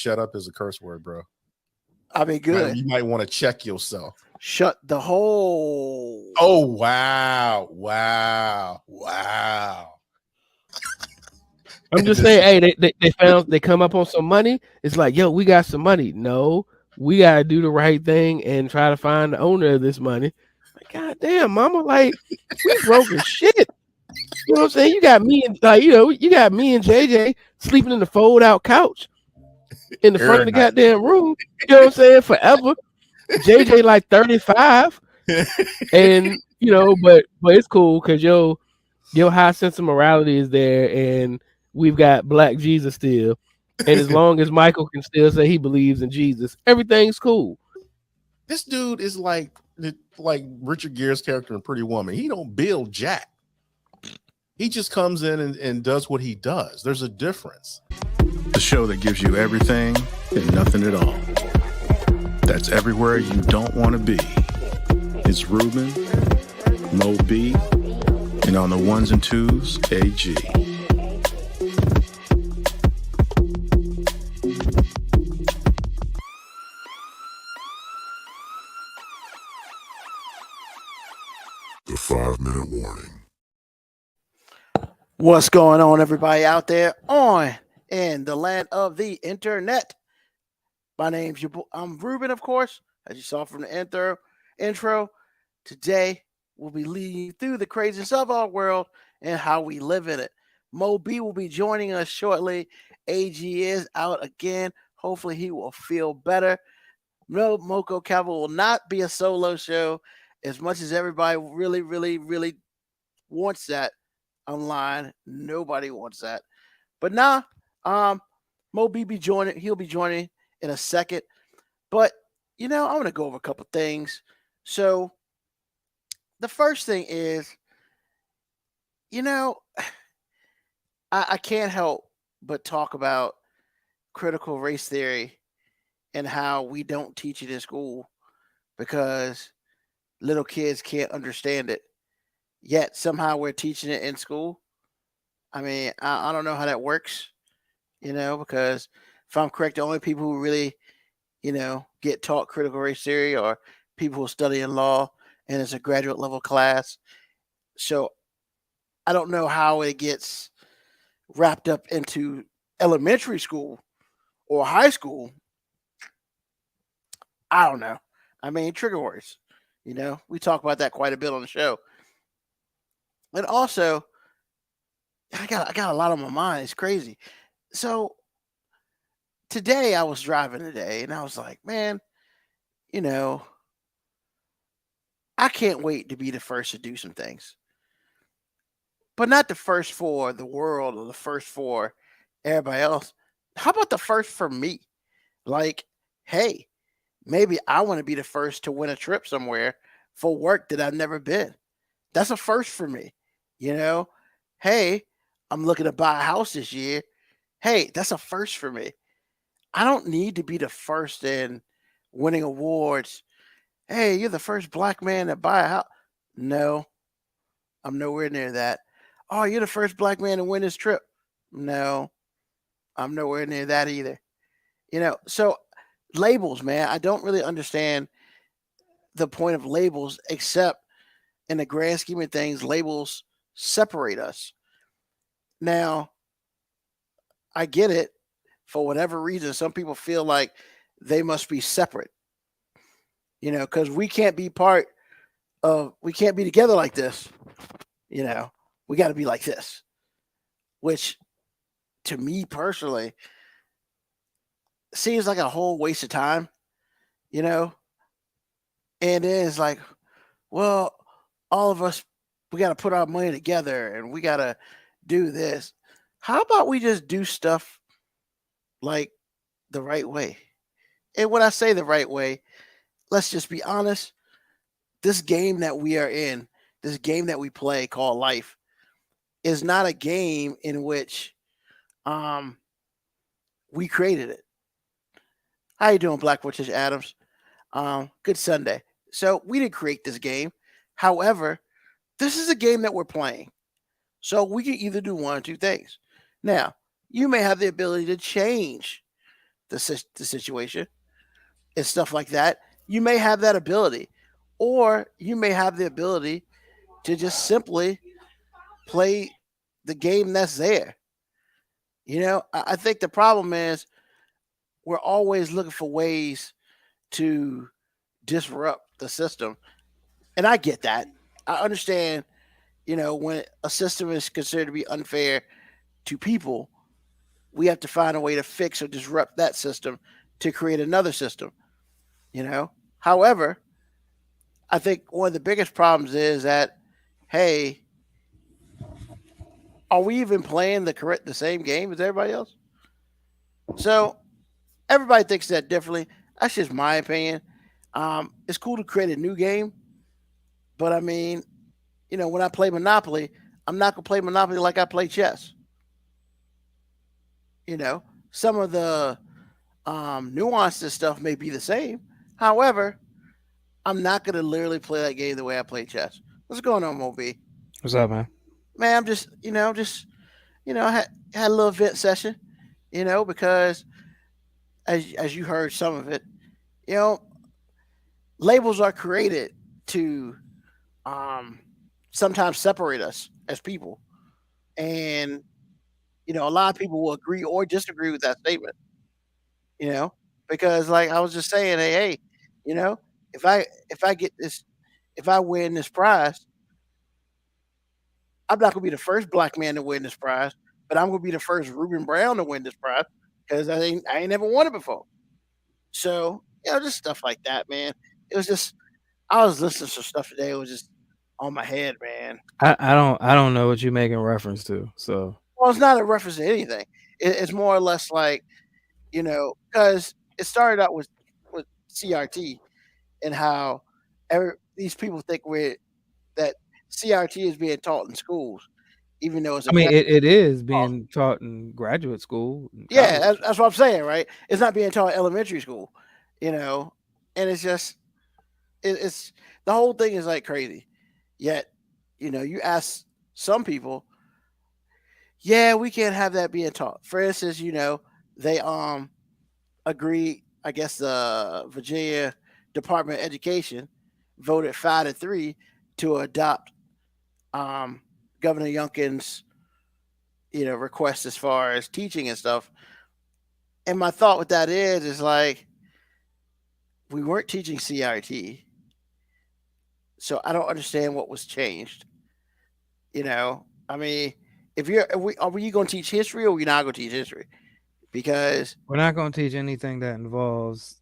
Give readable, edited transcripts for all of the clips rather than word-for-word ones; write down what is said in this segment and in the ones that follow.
shut up is a curse word, bro. I mean, good. You might want to check yourself. Shut the whole. Oh, wow. Wow. Wow. I'm just saying, hey, they come up on some money. It's like, yo, we got some money. No, we gotta do the right thing and try to find the owner of this money. Like, God damn, mama, like we broke as shit. You know what I'm saying? You got me and you got me and JJ sleeping in the fold out couch in the front of the goddamn room. You know what I'm saying? Forever. JJ like 35. And but it's cool because your high sense of morality is there, and we've got Black Jesus still. And as long as Michael can still say he believes in Jesus, everything's cool. This dude is like Richard Gere's character in Pretty Woman. He don't build jack. He just comes in and does what he does. There's a difference. The show that gives you everything and nothing at all. That's everywhere you don't want to be. It's Ruben, Mo B, and on the ones and twos, AG. The 5-minute warning. What's going on, everybody out there in the land of the internet? My name's I'm Ruben, of course, as you saw from the intro. Today, we'll be leading you through the craziness of our world and how we live in it. Mo B will be joining us shortly. AG is out again. Hopefully, he will feel better. No, Moko Calvo will not be a solo show as much as everybody really, really, really wants that online. Nobody wants that. But Mo B be joining. He'll be joining in a second. But, I'm going to go over a couple things. So, the first thing is, I can't help but talk about critical race theory and how we don't teach it in school because little kids can't understand it. Yet somehow we're teaching it in school. I mean, I don't know how that works, because if I'm correct, the only people who really, get taught critical race theory are people who study in law and it's a graduate level class. So I don't know how it gets wrapped up into elementary school or high school. I don't know. I mean, trigger words, we talk about that quite a bit on the show. And also, I got a lot on my mind. It's crazy. So today I was driving today and I was like, man, I can't wait to be the first to do some things. But not the first for the world or the first for everybody else. How about the first for me? Like, hey, maybe I want to be the first to win a trip somewhere for work that I've never been. That's a first for me. Hey, I'm looking to buy a house this year. Hey, that's a first for me. I don't need to be the first in winning awards. Hey, you're the first Black man to buy a house. No, I'm nowhere near that. Oh, you're the first Black man to win this trip. No, I'm nowhere near that either. So labels, man, I don't really understand the point of labels, except in the grand scheme of things, labels separate us. Now, I get it. For whatever reason, some people feel like they must be separate, because we can't be together like this. We got to be like this, which to me personally seems like a whole waste of time, and then it's like, well, all of us, we got to put our money together and we got to do this. How about we just do stuff like the right way? And when I say the right way, let's just be honest. This game that we are in, this game that we play called life, is not a game in which we created it. How you doing, Black Butch Adams? Good Sunday. So we didn't create this game. However, this is a game that we're playing. So we can either do one or two things. Now, you may have the ability to change the situation and stuff like that, you may have that ability, or you may have the ability to just simply play the game that's there. I think the problem is we're always looking for ways to disrupt the system. And I get that. I understand, when a system is considered to be unfair to people, we have to find a way to fix or disrupt that system to create another system, you know? However, I think one of the biggest problems is that, hey, are we even playing the same game as everybody else? So everybody thinks that differently. That's just my opinion. It's cool to create a new game, but I mean, when I play Monopoly, I'm not gonna play Monopoly like I play chess. Some of the nuances stuff may be the same. However, I'm not gonna literally play that game the way I play chess. What's going on, Moby? What's up, man? Man, I'm I had a little vent session, because as you heard some of it, you know, labels are created to sometimes separate us as people. And, a lot of people will agree or disagree with that statement, you know, because like I was just saying, hey, you know, if I get this if I win this prize, I'm not gonna be the first black man to win this prize, but I'm gonna be the first Ruben Brown to win this prize because I ain't never won it before. So, just stuff like that, man. It was just I was listening to some stuff today. It was just on my head, man. I don't know what you're making reference to. So Well, it's not a reference to anything. It's more or less like, because it started out with CRT and how these people think that CRT is being taught in schools, even though it's I mean, it is oh, being taught in graduate school and yeah, college. that's what I'm saying, right? It's not being taught in elementary school, you know, and it's just it's the whole thing is like crazy. Yet, you ask some people, yeah, we can't have that being taught. For instance, they agreed. I guess the Virginia Department of Education voted 5-3 to adopt um, Governor Youngkin's request as far as teaching and stuff. And my thought with that is like we weren't teaching CRT, so I don't understand what was changed. I mean, are we going to teach history or are we not going to teach history? Because We're not going to teach anything that involves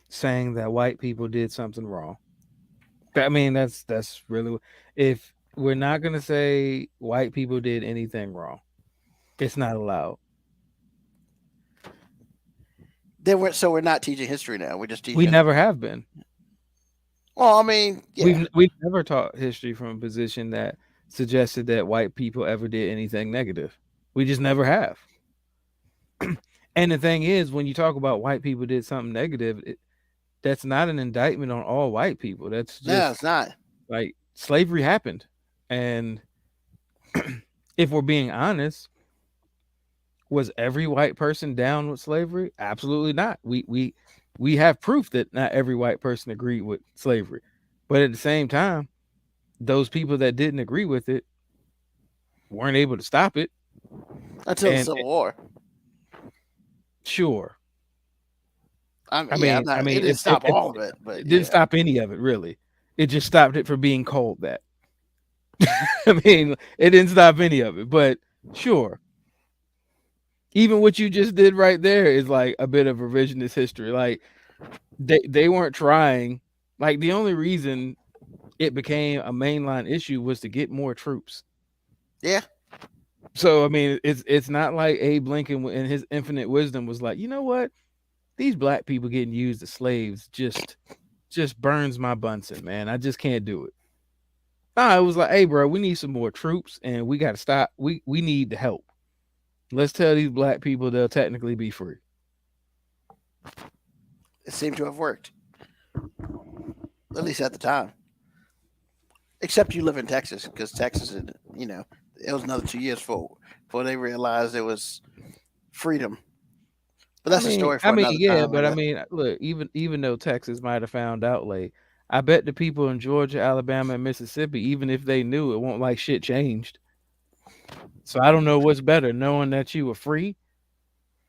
saying that white people did something wrong. I mean, that's really if we're not going to say white people did anything wrong, it's not allowed. we're not teaching history now. We're just We teaching. never have been. Well, I mean, yeah, We've never taught history from a position that suggested that white people ever did anything negative. We just never have. And the thing is, when you talk about white people did something negative, that's not an indictment on all white people. That's no, just it's not. like slavery happened. And if we're being honest, was every white person down with slavery? Absolutely not. We have proof that not every white person agreed with slavery. But at the same time, those people that didn't agree with it weren't able to stop it. Until the And Civil War. sure. I mean, I yeah, mean, I it mean, didn't stop all of it, but it didn't yeah. stop any of it, really. It just stopped it from being called that. I mean, it didn't stop any of it, but sure. Even what you just did right there is like a bit of revisionist history. Like they weren't trying. Like the only reason it became a mainline issue was to get more troops. Yeah. So I mean, it's not like Abe Lincoln in his infinite wisdom was like, you know what? These black people getting used as slaves just burns my Bunsen, man. I just can't do it. Nah, it was like, hey, bro, we need some more troops, and we got to stop. We need the help. Let's tell these black people they'll technically be free. It seemed to have worked, at least at the time. Except you live in Texas, because Texas, it was another 2 years before they realized it was freedom But that's a story for another yeah, time. but I mean, look, even though Texas might have found out late, I bet the people in Georgia, Alabama, and Mississippi, even if they knew, it won't like shit changed. So I don't know what's better, knowing that you were free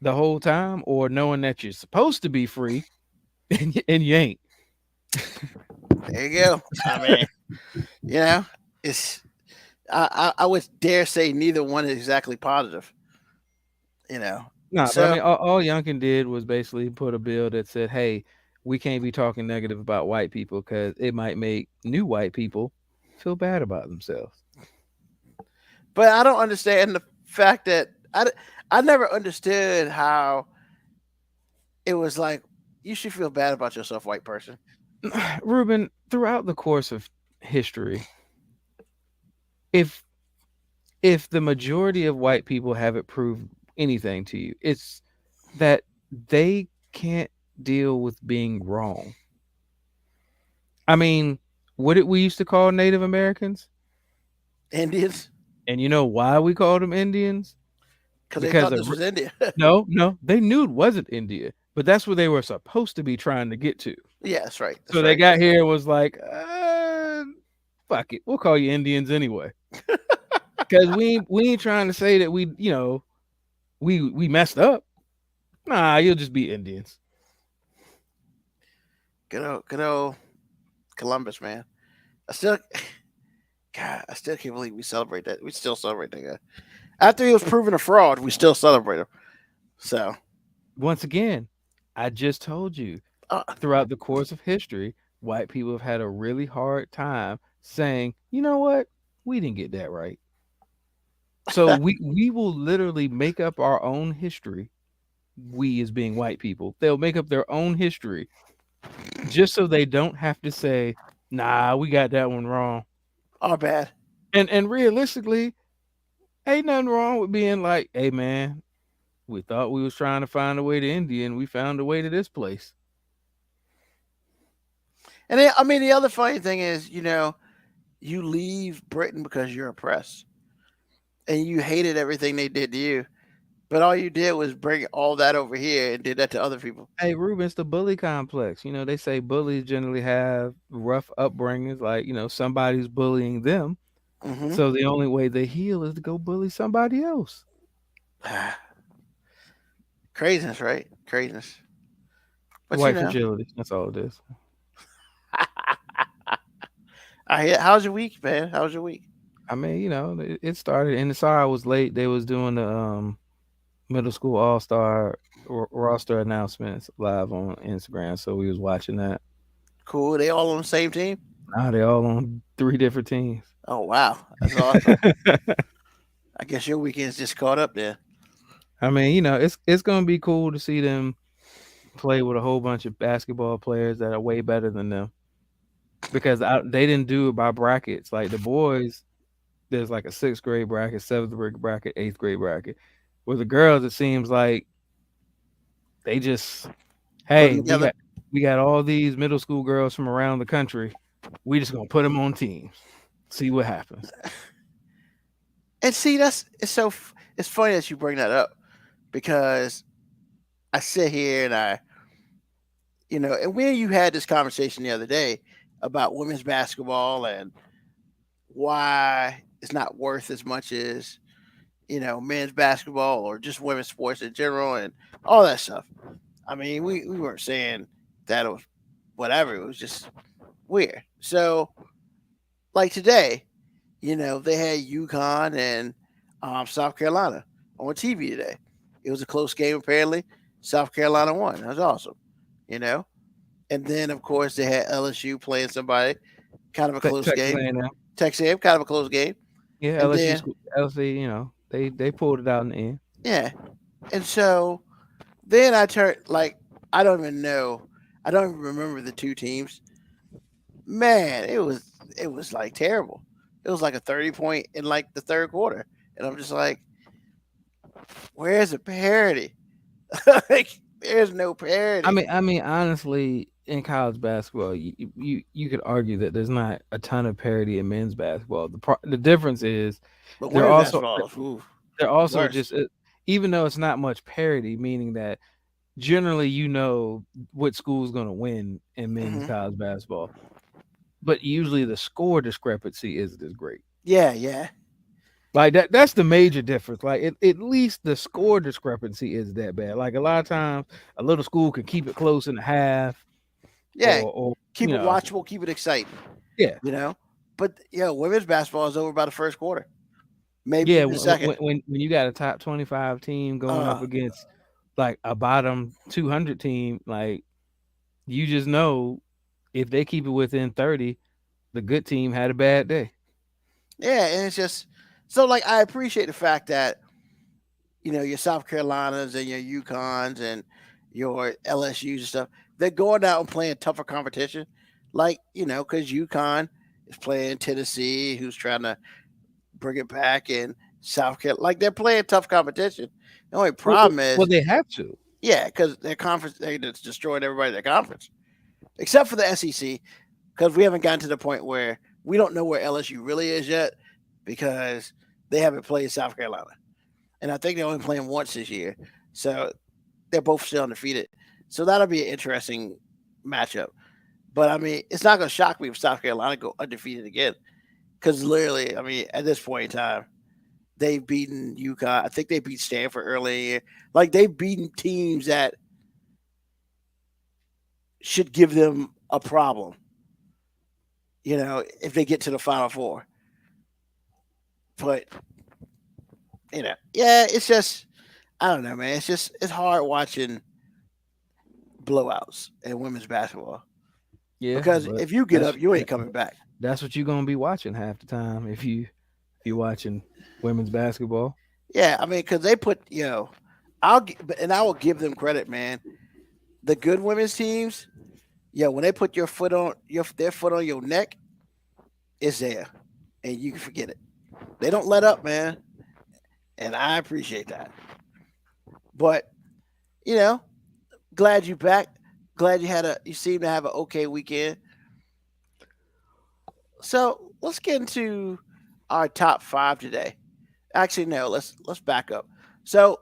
the whole time, or knowing that you're supposed to be free and you ain't. There you go. I mean, you know, it's I would dare say neither one is exactly positive. You know, Nah, but I so mean, all Youngkin did was basically put a bill that said, "Hey, we can't be talking negative about white people because it might make new white people feel bad about themselves." but I don't understand the fact that I never understood how it was like you should feel bad about yourself, white person. Ruben, throughout the course of history, if the majority of white people haven't proved anything to you, it's that they can't deal with being wrong. I mean, what did we used to call Native Americans? Indians, And you know why we called them Indians? because they Because thought this was India. no, they knew it wasn't India, but that's where they were supposed to be trying to get to. Yeah, that's right. That's So they right. got here and was like, fuck it, we'll call you Indians anyway. Because we ain't trying to say that we, we messed up. Nah, you'll just be Indians. Good old Columbus, man. I still, God, I still can't believe we celebrate that. We still celebrate that guy. After he was proven a fraud, we still celebrate him. So, Once again, I just told you, throughout the course of history, white people have had a really hard time saying, you know what, we didn't get that right. So we will literally make up our own history. We as being white people, they'll make up their own history just so they don't have to say, nah, we got that one wrong. our bad. And realistically, ain't nothing wrong with being like, hey man, we thought we was trying to find a way to India and we found a way to this place. And then, I mean, the other funny thing is, you leave Britain because you're oppressed, and you hated everything they did to you. But all you did was bring all that over here and did that to other people. Hey, Ruben, it's the bully complex. They say bullies generally have rough upbringings, like, somebody's bullying them. Mm-hmm. So the only way they heal is to go bully somebody else. Craziness, right? Craziness. But White fragility. That's all it is. How's your week, man? How's your week? I mean, it started, and sorry I was late. They was doing the middle school all-star roster announcements live on Instagram, so we was watching that. Cool. They all on the same team? Nah, they all on 3 different teams. Oh, wow. That's awesome. I guess your weekend's just caught up there. I mean, it's going to be cool to see them play with a whole bunch of basketball players that are way better than them. Because they didn't do it by brackets. Like the boys, there's like a 6th grade bracket, 7th grade bracket, 8th grade bracket. With the girls, it seems like they just, hey, we got all these middle school girls from around the country. We just gonna put them on teams, see what happens. And see, it's funny that you bring that up, because I sit here and and when you had this conversation the other day about women's basketball and why it's not worth as much as men's basketball or just women's sports in general and all that stuff. I mean, we weren't saying that it was whatever. It was just weird. So, like today, they had UConn and South Carolina on TV today. It was a close game, apparently. South Carolina won. That was awesome, And then, of course, they had LSU playing somebody, kind of a close game. Texas A&M, kind of a close game. Yeah, LSU, they pulled it out in the end. Yeah. And so then I turned, I don't even know. I don't even remember the two teams. Man, it was like terrible. It was like a 30-point in like the third quarter. And I'm just like, where's the parity? Like, there's no parity. I mean, honestly, in college basketball, you could argue that there's not a ton of parity in men's basketball. The difference is they're also just even though it's not much parity, meaning that generally you know what school's going to win in men's Mhm. college basketball, but usually the score discrepancy isn't as great. Yeah. Like that's the major difference. Like at least the score discrepancy is that bad. Like a lot of times a little school could keep it close in the half Yeah. or Keep it watchable, keep it exciting, yeah. you know? But women's basketball is over by the first quarter. Maybe Yeah, even the second. when you got a top 25 team going up Uh against like a bottom 200 team, like you just know if they keep it within 30, the good team had a bad day. yeah, and it's just so like I appreciate the fact that your South Carolinas and your Yukons and your LSUs and stuff, they're going out and playing tougher competition. Like, because UConn is playing Tennessee, who's trying to bring it back, and South Carolina. Like, they're playing tough competition. The only problem Well, is, they have to. yeah, because their conference, they just destroyed everybody in their conference, except for the SEC, because we haven't gotten to the point where we don't know where LSU really is yet because they haven't played South Carolina. And I think they're only playing once this year. So they're both still undefeated. So that'll be an interesting matchup. But I mean, it's not going to shock me if South Carolina go undefeated again. Because literally, I mean, at this point in time, they've beaten UConn. I think they beat Stanford early in the year. Like, they've beaten teams that should give them a problem, if they get to the Final Four. But, yeah, it's just, I don't know, man. It's hard watching blowouts in women's basketball. Yeah, Because but if you get up, you ain't coming back. that's what you're gonna be watching half the time if you're watching women's basketball. Yeah, I mean, because they put, I will give them credit, man. The good women's teams, when they put their foot on your neck, it's there, and you can forget it. They don't let up, man, and I appreciate that. But you know, glad you back. Glad you seem to have an okay weekend. So let's get into our top five today. Actually, no, let's back up. So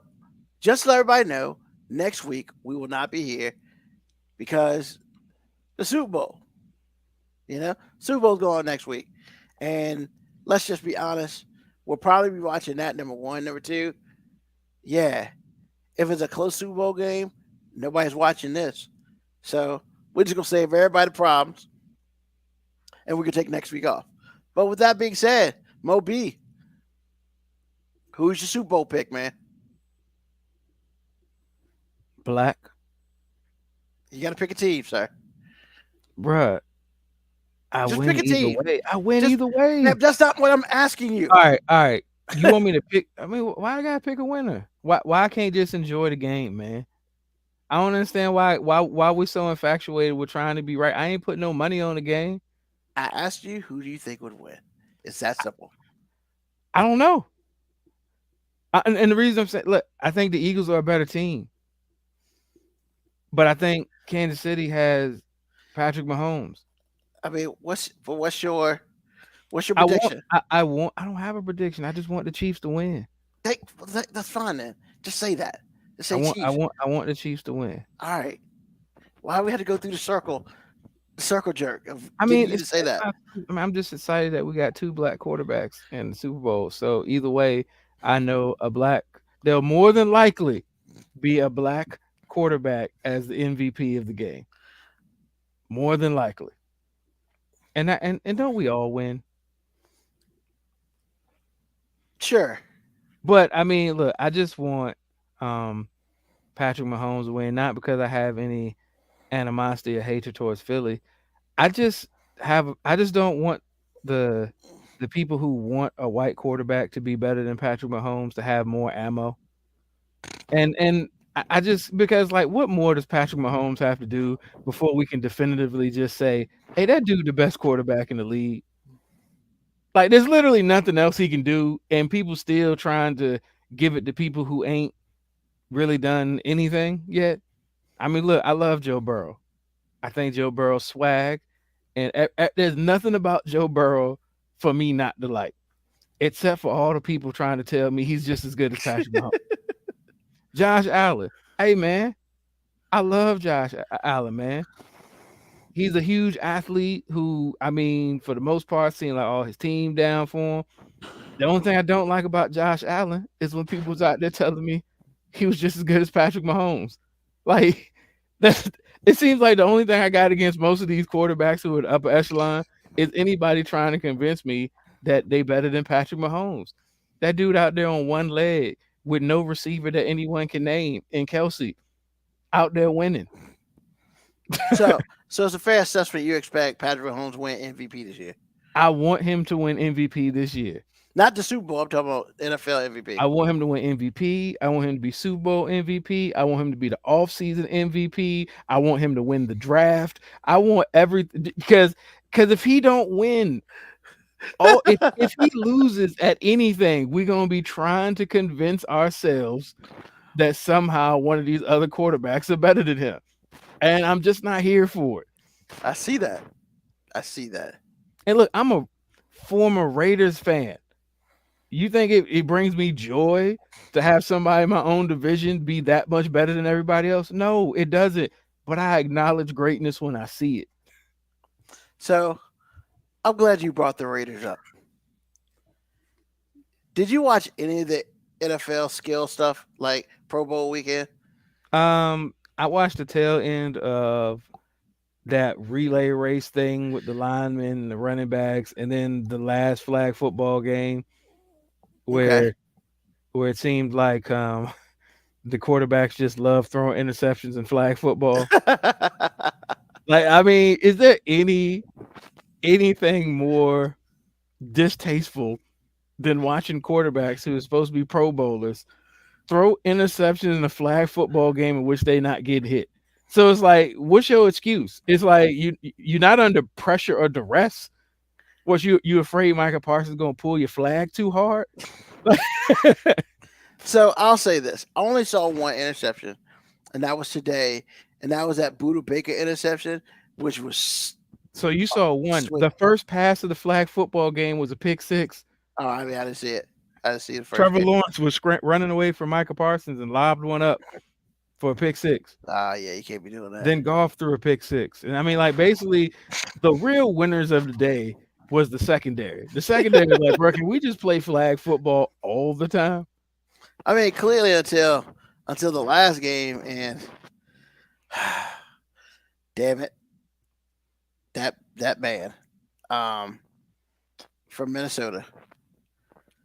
just to let everybody know, next week we will not be here because the Super Bowl. Super Bowl's going on next week, and let's just be honest, we'll probably be watching that. Number one, number two, yeah. If it's a close Super Bowl game, nobody's watching this. So we're just gonna save everybody the problems, and we can take next week off. But with that being said, Mo B, who's your Super Bowl pick, man? Black, You got to pick a team, sir. bruh. I Just win pick a either team. way. I win Just- either way. That's not what I'm asking you. All right. You want me to pick? I mean, why I gotta pick a winner? Why I can't just enjoy the game, man? I don't understand why we're so infatuated with trying to be right. I ain't putting no money on the game. I asked you, who do you think would win? It's that simple. I don't know. And the reason I'm saying, look, I think the Eagles are a better team, but I think Kansas City has Patrick Mahomes. I mean, what's your I prediction? I don't have a prediction. I just want the Chiefs to win. That's fine then. Just say that. Just I say want Chiefs. I want the Chiefs to win. All right. Why we had to go through the circle jerk of I getting mean, you to say that? I'm just excited that we got two black quarterbacks in the Super Bowl. So either way, I know there'll more than likely be a black quarterback as the MVP of the game. More than likely. And don't we all win? Sure. But I mean, look, I just want Patrick Mahomes to win, not because I have any animosity or hatred towards Philly. I just don't want the people who want a white quarterback to be better than Patrick Mahomes to have more ammo. And I just because like what more does Patrick Mahomes have to do before we can definitively just say, hey, that dude the best quarterback in the league? Like there's literally nothing else he can do, and people still trying to give it to people who ain't really done anything yet. I mean, look, I love Joe Burrow. I think Joe Burrow's swag, and there's nothing about Joe Burrow for me not to like, except for all the people trying to tell me he's just as good as Patrick Mahomes. Josh Allen, hey man, I love Josh Allen, man. He's a huge athlete who, I mean, for the most part, seeing like all his team down for him. The only thing I don't like about Josh Allen is when people was out there telling me he was just as good as Patrick Mahomes. Like that's it seems like the only thing I got against most of these quarterbacks who are the upper echelon is anybody trying to convince me that they better than Patrick Mahomes. That dude out there on one leg with no receiver that anyone can name and Kelsey out there winning. So it's a fair assessment. You expect Patrick Mahomes to win MVP this year, I want him to win MVP this year. not the Super Bowl. I'm talking about NFL MVP. I want him to win MVP. I want him to be Super Bowl MVP. I want him to be the offseason MVP. I want him to win the draft. I want everything because if he don't win, if he loses at anything, we're gonna be trying to convince ourselves that somehow one of these other quarterbacks are better than him. And I'm just not here for it. I see that. And look, I'm a former Raiders fan. You think it brings me joy to have somebody in my own division be that much better than everybody else? No, it doesn't. But I acknowledge greatness when I see it. So I'm glad you brought the Raiders up. Did you watch any of the NFL skill stuff like Pro Bowl weekend? I watched the tail end of that relay race thing with the linemen and the running backs, and then the last flag football game where it seemed like the quarterbacks just love throwing interceptions in flag football. Like, I mean, is there anything more distasteful than watching quarterbacks who are supposed to be Pro Bowlers throw interceptions in a flag football game in which they not get hit? So it's like, what's your excuse? It's like you're not under pressure or duress. Was you afraid Michael Parsons is gonna pull your flag too hard? So I'll say this: I only saw one interception, and that was today, and that was that Buda Baker interception, which was. So you saw one. Sweet. The first pass of the flag football game was a pick six. Oh, I mean, I didn't see it. I didn't see the first. Trevor game. Lawrence was running away from Michael Parsons and lobbed one up for a pick six. Yeah, you can't be doing that. Then Goff threw a pick six. And I mean, like, basically, the real winners of the day was the secondary. The secondary was like, bro, can we just play flag football all the time? I mean, clearly until the last game, and damn it, that man, from Minnesota,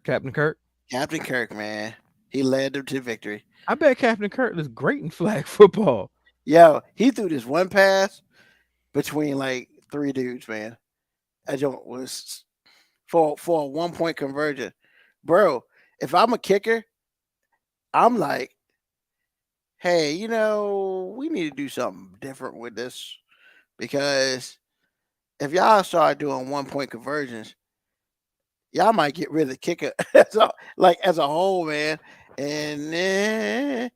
Captain Kirk. Captain Kirk, man, he led them to victory. I bet Captain Kirk is great in flag football. Yo, he threw this one pass between like three dudes, man. That joint was for a 1-point conversion, bro. If I'm a kicker, I'm like, hey, we need to do something different with this, because if y'all start doing 1-point conversions, y'all might get rid of the kicker as a whole, man. And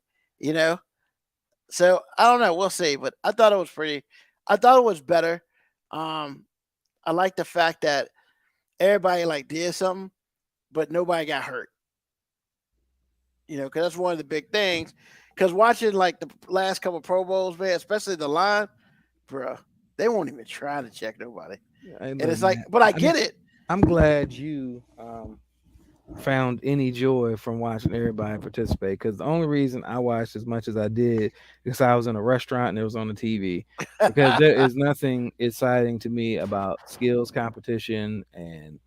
so I don't know. We'll see. But I thought it was pretty. I thought it was better. I like the fact that everybody like did something, but nobody got hurt. Because that's one of the big things. Because watching like the last couple of Pro Bowls, man, especially the line, bro, they won't even try to check nobody. And it's like, but I get it. I'm glad you found any joy from watching everybody participate, because the only reason I watched as much as I did because I was in a restaurant and it was on the TV. Because there is nothing exciting to me about skills competition and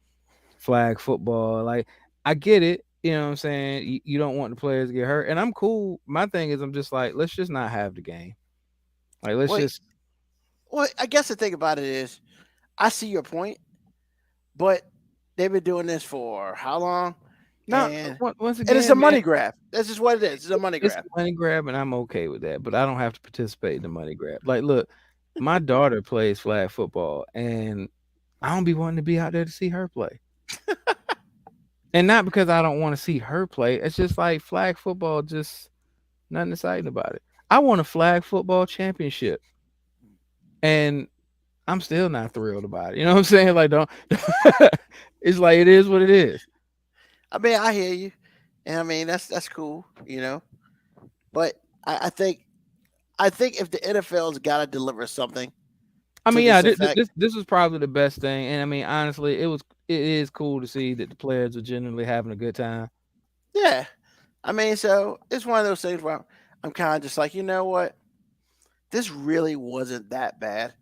flag football. Like, I get it. You know what I'm saying? You don't want the players to get hurt. And I'm cool. My thing is, I'm just like, let's just not have the game. Like, let's just. Well, I guess the thing about it is, I see your point, but they've been doing this for how long? No, and, once again, and it's a money grab. That's just what it is. It's a money grab. It's a money grab, and I'm okay with that. But I don't have to participate in the money grab. Like, look, my daughter plays flag football, and I don't be wanting to be out there to see her play. And not because I don't want to see her play. It's just like flag football, just nothing exciting about it. I won a flag football championship, and I'm still not thrilled about it. You know what I'm saying? Like, don't. It's like, it is what it is. I mean, I hear you, and I mean that's cool, But I think I think if the NFL's got to deliver something I to mean, this yeah, effect, this was probably the best thing, and I mean, honestly, it is cool to see that the players are generally having a good time. yeah. I mean, so it's one of those things where I'm kind of just like, you know what? This really wasn't that bad.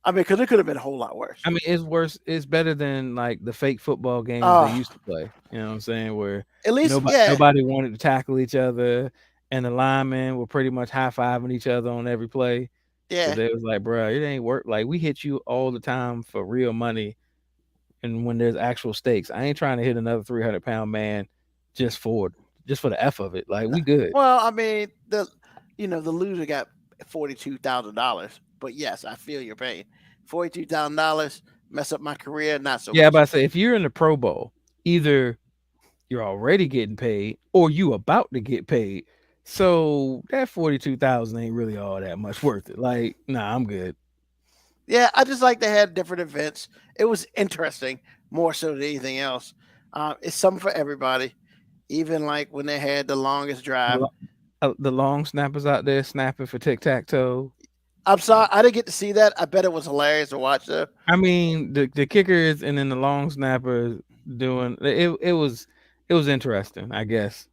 I mean, because it could have been a whole lot worse. I mean, it's worse. It's better than like the fake football games they Oh, used to play. You know what I'm saying? Where at least, yeah, nobody wanted to tackle each other, and the linemen were pretty much high fiving each other on every play because yeah, they was like, "Bro, it ain't work. Like we hit you all the time for real money, and when there's actual stakes, I ain't trying to hit another 300-pound man just for the f of it. Like we good." Well, I mean, the loser got $42,000, but yes, I feel your pain. $42,000 mess up my career, not so Yeah, much. but I say if you're in the Pro Bowl, either you're already getting paid or you about to get paid. So that 42,000 ain't really all that much worth it. Like, nah, I'm good. Yeah, I just like they had different events. It was interesting more so than anything else. It's something for everybody. Even like when they had the longest The, drive. the long snappers out there snapping for tic tac toe. I'm sorry, I didn't get to see that. I bet it was hilarious to watch though. I mean, the kickers and then the long snappers doing it. It was interesting, I guess.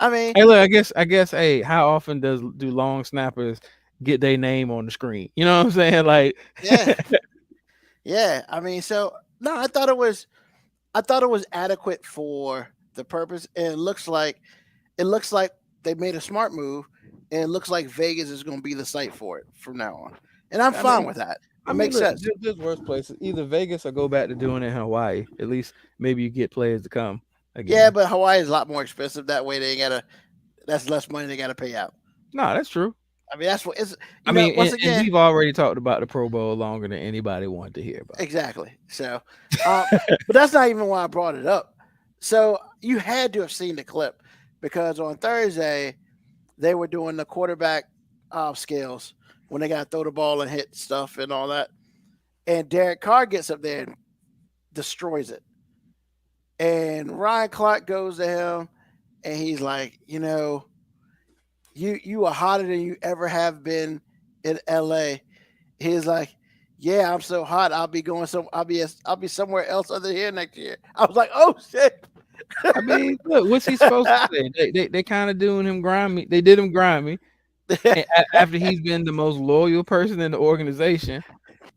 I mean, Hey, look, I guess. Hey, how often do long snappers get their name on the screen? You know what I'm saying? Like, yeah, yeah. I mean, so no, I thought it was adequate for the purpose, and it looks like they made a smart move, and it looks like Vegas is going to be the site for it from now on, and I'm I fine mean, with that. I It mean, makes look, sense. there's worse places. Either Vegas or go back to doing it in Hawaii. At least maybe you get players to come Yeah, again. but Hawaii is a lot more expensive. That way, they gotta. That's less money they gotta pay out. No, that's true. I mean, that's what it's. I mean, Once and again, we've already talked about the Pro Bowl longer than anybody wanted to hear about. exactly. So, but that's not even why I brought it up. So you had to have seen the clip because on Thursday they were doing the quarterback skills when they got to throw the ball and hit stuff and all that. And Derek Carr gets up there and destroys it. And Ryan Clark goes to him and he's like, you are hotter than you ever have been in LA. He's like, yeah, I'm so hot. I'll be somewhere else other here next year. I was like, oh shit. I mean, look, what's he supposed to say? They kind of doing him grimy. They did him grimy after he's been the most loyal person in the organization.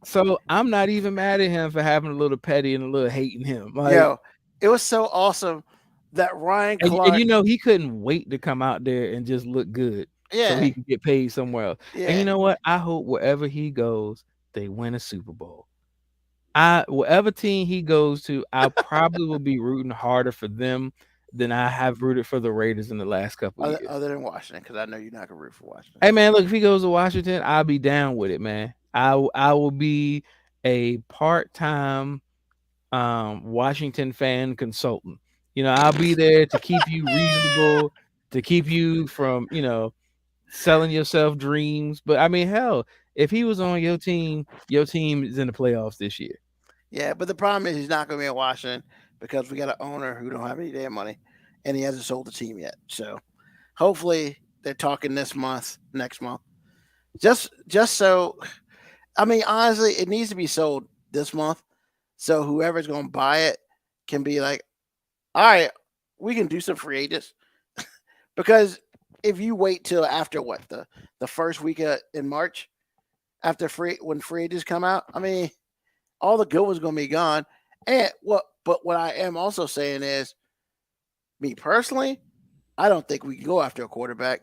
So I'm not even mad at him for having a little petty and a little hating him. Like, Yo, it was so awesome that Ryan and Clark. you know he couldn't wait to come out there and just look good so Yeah, he can get paid somewhere else. And you yeah. know what? I hope wherever he goes, they win a Super Bowl. Whatever team he goes to, I probably will be rooting harder for them than I have rooted for the Raiders in the last couple of years. Other than Washington, because I know you're not gonna root for Washington. Hey man, look, if he goes to Washington, I'll be down with it, man. I will be a part-time Washington fan consultant. You know, I'll be there to keep you reasonable, to keep you from, selling yourself dreams. But I mean, hell, if he was on your team is in the playoffs this year. Yeah, but the problem is he's not gonna be in Washington because we got an owner who don't have any damn money, and he hasn't sold the team yet. So hopefully they're talking this month, next month. Just so, I mean, honestly, it needs to be sold this month, so whoever's gonna buy it can be like, all right, we can do some free agents. Because if you wait till after what the first week in March, after when free agents come out, I mean, all the good ones going to be gone. And what I am also saying is, me personally, I don't think we can go after a quarterback.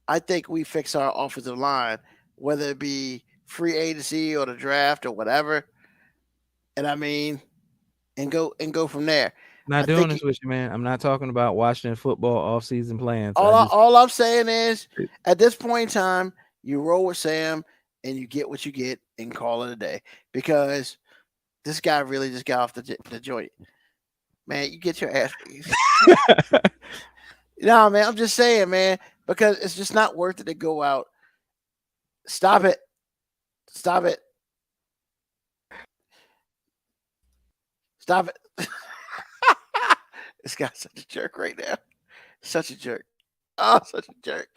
I think we fix our offensive line, whether it be free agency or the draft or whatever. And I mean, and go from there. Not I doing think this with you, man. I'm not talking about Washington football offseason plans. all I'm saying is, at this point in time, you roll with Sam and you get what you get and call it a day because this guy really just got off the joint. Man, you get your ass. No, man, I'm just saying, man, because it's just not worth it to go out. Stop it. Stop it. Stop it. This guy's such a jerk right now. Such a jerk. Oh, such a jerk.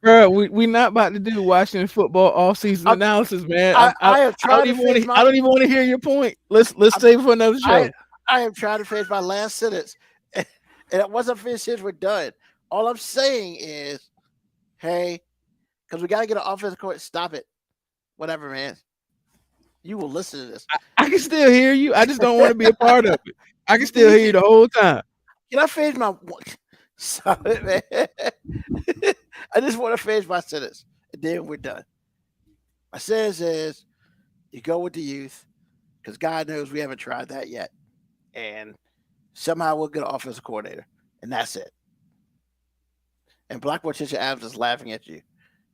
Bro, we not about to do Washington football all season analysis, man. I have I don't tried to even want finish to. my. I don't even want to hear your point. Let's I'm- save it for another I show. I am trying to finish my last sentence, and once I finish this, we're done. All I'm saying is, hey, because we got to get an offensive court. Stop it, whatever, man. You will listen to this. I can still hear you. I just don't want to be a part of it. I can still hear you the whole time. Can I finish my? Stop it, man. I just want to finish my sentence, and then we're done. My sentence is, you go with the youth, because God knows we haven't tried that yet, and somehow we'll get an offensive coordinator, and that's it. And Black Morticia Adams is laughing at you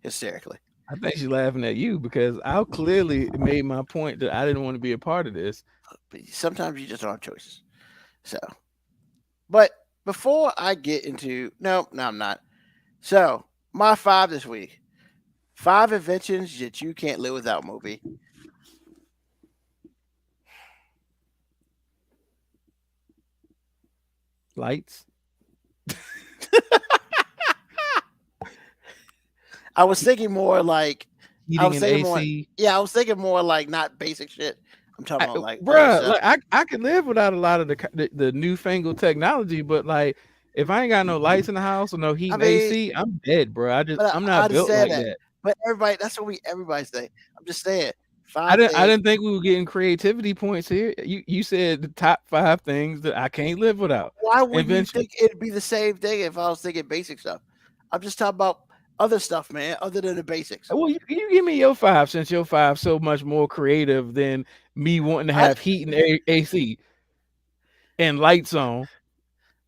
hysterically. I think she's laughing at you because I clearly made my point that I didn't want to be a part of this. But sometimes you just don't have choices. So, but before I get into no, I'm not. So my 5 this week: 5 inventions that you can't live without, Moby. Lights. I was thinking more like Heating and AC. I was thinking more like not basic shit. I'm talking about like, bruh, like I can live without a lot of the newfangled technology, but like if I ain't got no lights in the house or no heat and AC, I'm dead, bro. I'm not built like that. But that's what everybody say. I'm just saying. I didn't think we were getting creativity points here. You said the top 5 things that I can't live without. Why would you think it'd be the same thing if I was thinking basic stuff? I'm just talking about other stuff, man, other than the basics. Well, you give me your 5 since your 5 so much more creative than me wanting to have heat and AC and lights on.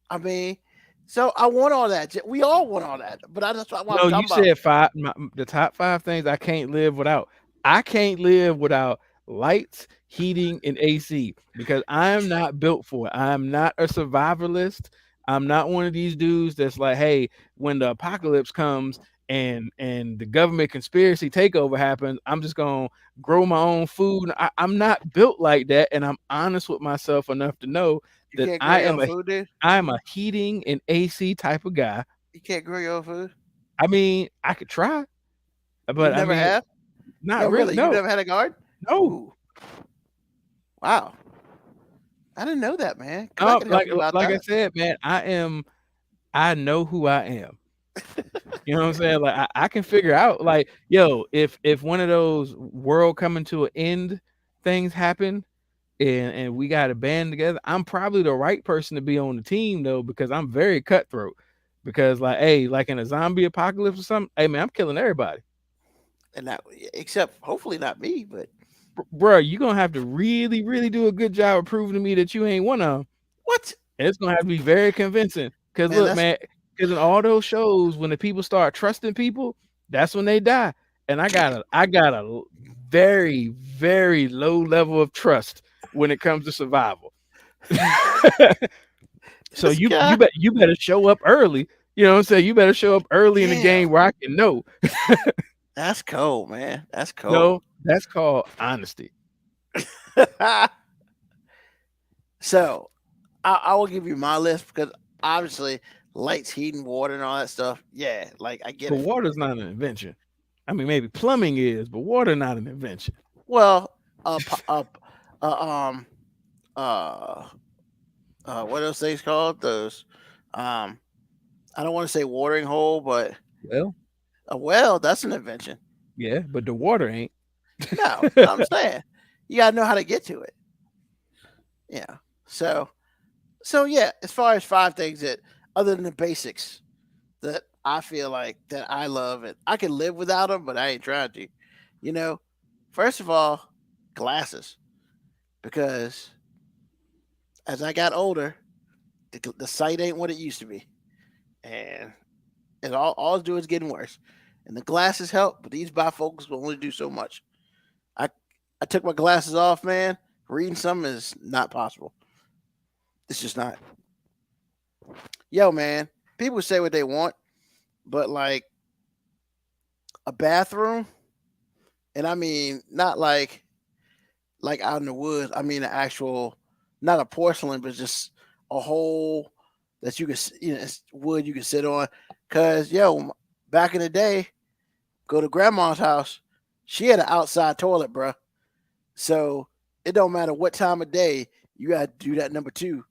I mean, so I want all that. We all want all that, but that's what I'm talking about. Said 5. The top 5 things I can't live without. I can't live without lights, heating, and AC because I'm not built for it. I'm not a survivalist. I'm not one of these dudes that's like, hey, when the apocalypse comes and the government conspiracy takeover happens, I'm just gonna grow my own food. I'm not built like that, and I'm honest with myself enough to know that I am a heating and AC type of guy. You can't grow your own food. I mean, I could try, but you never have. Not really. No. You never had a garden? No. Ooh. Wow. I didn't know that, man. Like I said, man, I know who I am. You know what I'm saying? Like I can figure out, like, yo, if one of those world coming to an end things happen and we got to band together, I'm probably the right person to be on the team though, because I'm very cutthroat. Because like, hey, like in a zombie apocalypse or something, hey man, I'm killing everybody. And that, except hopefully not me, but bro, you're gonna have to really, really do a good job of proving to me that you ain't one of them. What? And it's gonna have to be very convincing. Because look, man, because in all those shows, when the people start trusting people, that's when they die. And I got a very, very low level of trust when it comes to survival. So you better show up early. You know what I'm saying? You better show up early in the game where I can know. That's cold, man. That's cold. No, that's called honesty. So I will give you my list because obviously lights, heat, and water and all that stuff. Yeah, like I get it. But water's not an invention. I mean, maybe plumbing is, but water not an invention. Well, what those things called? Those I don't want to say watering hole, but a well, that's an invention. Yeah, but the water ain't. No, I'm saying you gotta know how to get to it. Yeah. So yeah, as far as 5 things that other than the basics that I feel like that I love and I can live without them, but I ain't trying to. You know, first of all, glasses. Because as I got older, the sight ain't what it used to be. And all it's doing is getting worse. And the glasses help, but these bifocals will only do so much. I took my glasses off, man. Reading something is not possible. It's just not. Yo, man, people say what they want, but like a bathroom, and I mean not like out in the woods. I mean an actual, not a porcelain, but just a hole that you can, it's wood you can sit on. Cause back in the day, go to grandma's house, she had an outside toilet, bro. So it don't matter what time of day, you gotta do that number two.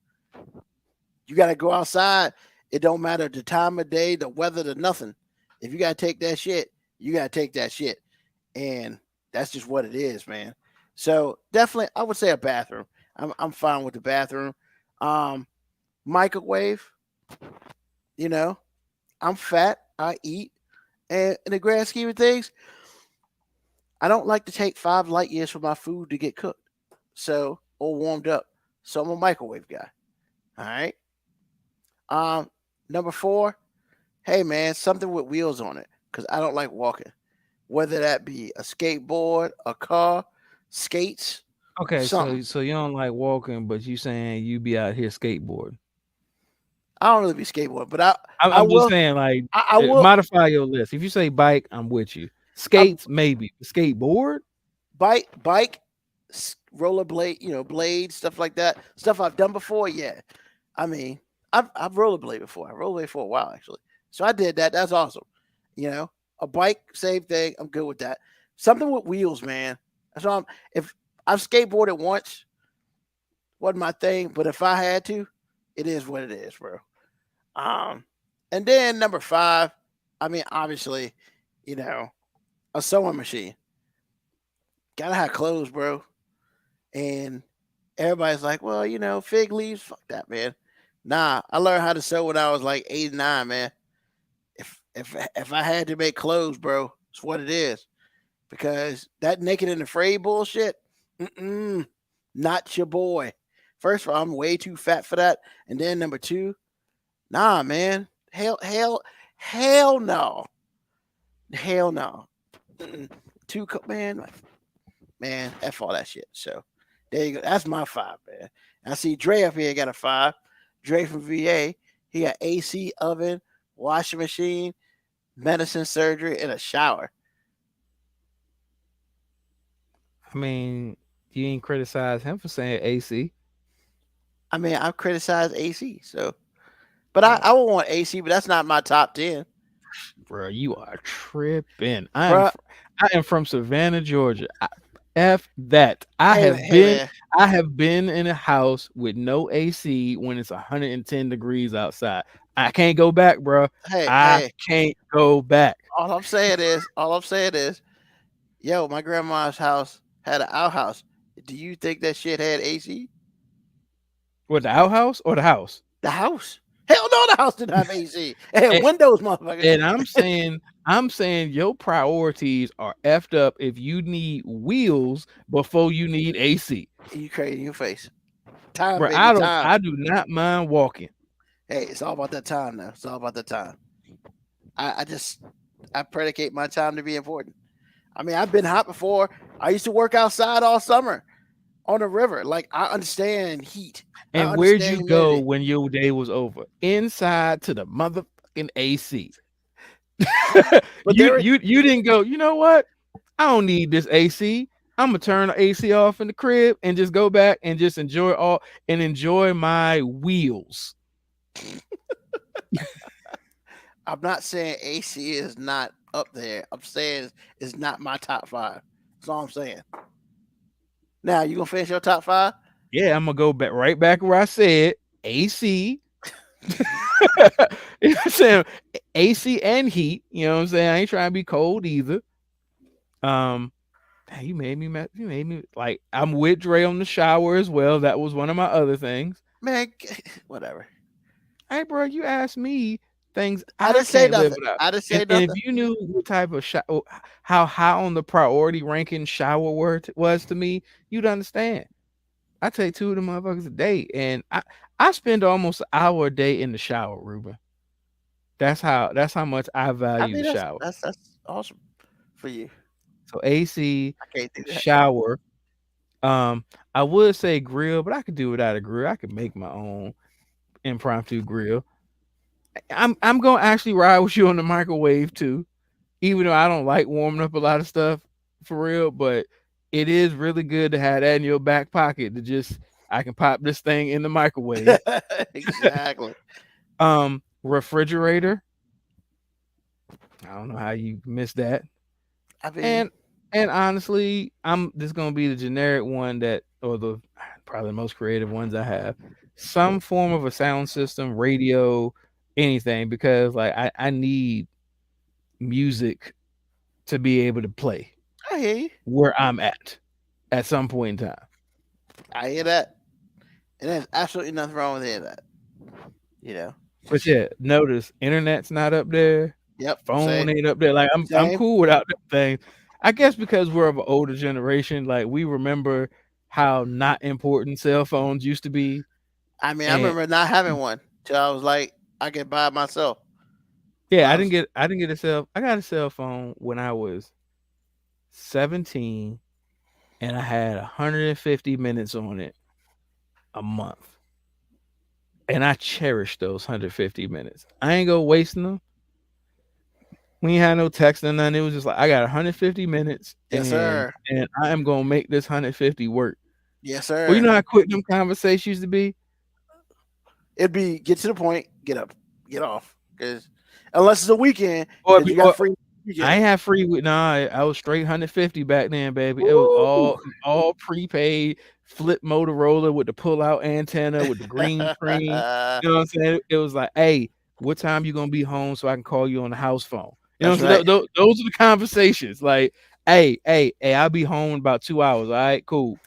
You gotta go outside. It don't matter the time of day, the weather, the nothing. If you gotta take that shit, you gotta take that shit. And that's just what it is, man. So definitely I would say a bathroom. I'm fine with the bathroom. Microwave, you know, I'm fat, I eat, and in the grand scheme of things, I don't like to take 5 light years for my food to get cooked, so or warmed up. So I'm a microwave guy. All right. Number 4, hey man, something with wheels on it, because I don't like walking. Whether that be a skateboard, a car, skates, Okay, something. so you don't like walking, but you saying you be out here skateboarding. I don't really be skateboarding, but I I'm just will. saying, like, I will modify your list. If you say bike, I'm with you. Skates, maybe. Skateboard? bike, rollerblade, blade stuff like that. Stuff I've done before. Yeah, I mean, I've rollerblade before. I rollerblade for a while actually, so I did that. That's awesome. A bike, same thing. I'm good with that. Something with wheels, man. That's all. If I've skateboarded once, wasn't my thing, but if I had to, it is what it is, bro. And then number 5, I mean, obviously, a sewing machine. Gotta have clothes, bro. And everybody's like, well, fig leaves, fuck that, man. Nah, I learned how to sew when I was like 8 and 9, man. If I had to make clothes, bro, it's what it is. Because that naked and afraid bullshit, not your boy. First of all, I'm way too fat for that. And then number 2, nah, man. Hell no. Hell no. Man, F all that shit. So there you go. That's my 5, man. I see Dre up here got a 5. Dre from VA. He got AC, oven, washing machine, medicine, surgery, and a shower. I mean, you ain't criticize him for saying AC. I mean, I've criticized AC, so but I would want AC, but that's not my top 10. Bro, you are tripping. Bruh. I am from Savannah, Georgia. F that. I Man. have been in a house with no AC when it's 110 degrees outside. I can't go back, bro. I can't go back. All I'm saying is, yo, my grandma's house had an outhouse. Do you think that shit had AC? What, the outhouse or the house? The house. Hell no, the house didn't have AC. It had windows, motherfucker. And I'm saying your priorities are effed up if you need wheels before you need AC. You crazy in your face. Time, bro, baby, I time. do not mind walking. Hey, it's all about that time now. It's all about the time. I predicate my time to be important. I mean, I've been hot before. I used to work outside all summer on the river. Like, I understand heat. And where'd you go when your day was over? Inside to the motherfucking AC. But you didn't go, you know what? I don't need this AC. I'm gonna turn the AC off in the crib and just go back and just enjoy my wheels. I'm not saying AC is not up there. I'm saying it's not my top 5. That's all I'm saying. Now, you gonna finish your top 5? Yeah, I'm gonna go right back where I said AC. You know what I'm saying? AC and heat. You know what I'm saying? I ain't trying to be cold either. You made me like, I'm with Dre on the shower as well. That was one of my other things. Man, whatever. Hey, bro, you asked me things I didn't say nothing. I didn't say nothing. And if you knew what type of how high on the priority ranking shower was to me, you'd understand. I take 2 of them motherfuckers a day, and I spend almost an hour a day in the shower, Ruben. That's how much I value the shower. That's awesome for you. So AC, I can't do that. shower. I would say grill, but I could do without a grill. I could make my own impromptu grill. I'm gonna actually ride with you on the microwave too, even though I don't like warming up a lot of stuff for real, but it is really good to have that in your back pocket I can pop this thing in the microwave. Exactly. Refrigerator. I don't know how you missed that. I mean, And honestly, I'm this gonna be the generic one that, or the probably the most creative ones I have. Some form of a sound system, radio, anything, because like I need music to be able to play I hear you. where I'm at some point in time. I hear that. And there's absolutely nothing wrong with any of that. You know. But yeah, notice internet's not up there, Yep. phone Same. ain't up there. Like I'm Same. cool without that thing. I guess because we're of an older generation, like we remember how not important cell phones used to be. I mean, I And remember not having one till I was like, I can buy it myself. yeah, I was, I didn't get I got a cell phone when I was 17 and I had 150 minutes on it a month. And I cherish those 150 minutes. I ain't go wasting them. We ain't had no text or nothing. It was just like I got 150 minutes yes, sir. and I am gonna make this 150 work. Yes, Well, you sir. know how quick them conversations used to be? It'd be get to the point, get up, get off. Because unless it's a weekend, Or, because you got free I weekend. ain't have free with I was straight 150 back then, baby. It was Woo! all prepaid, flip Motorola with the pull out antenna with the green screen. You know what I'm saying? It was like, hey, what time you gonna be home so I can call you on the house phone? You know That's what I'm saying? right. Those are the conversations. Like, hey, I'll be home in about 2 hours. All right, cool.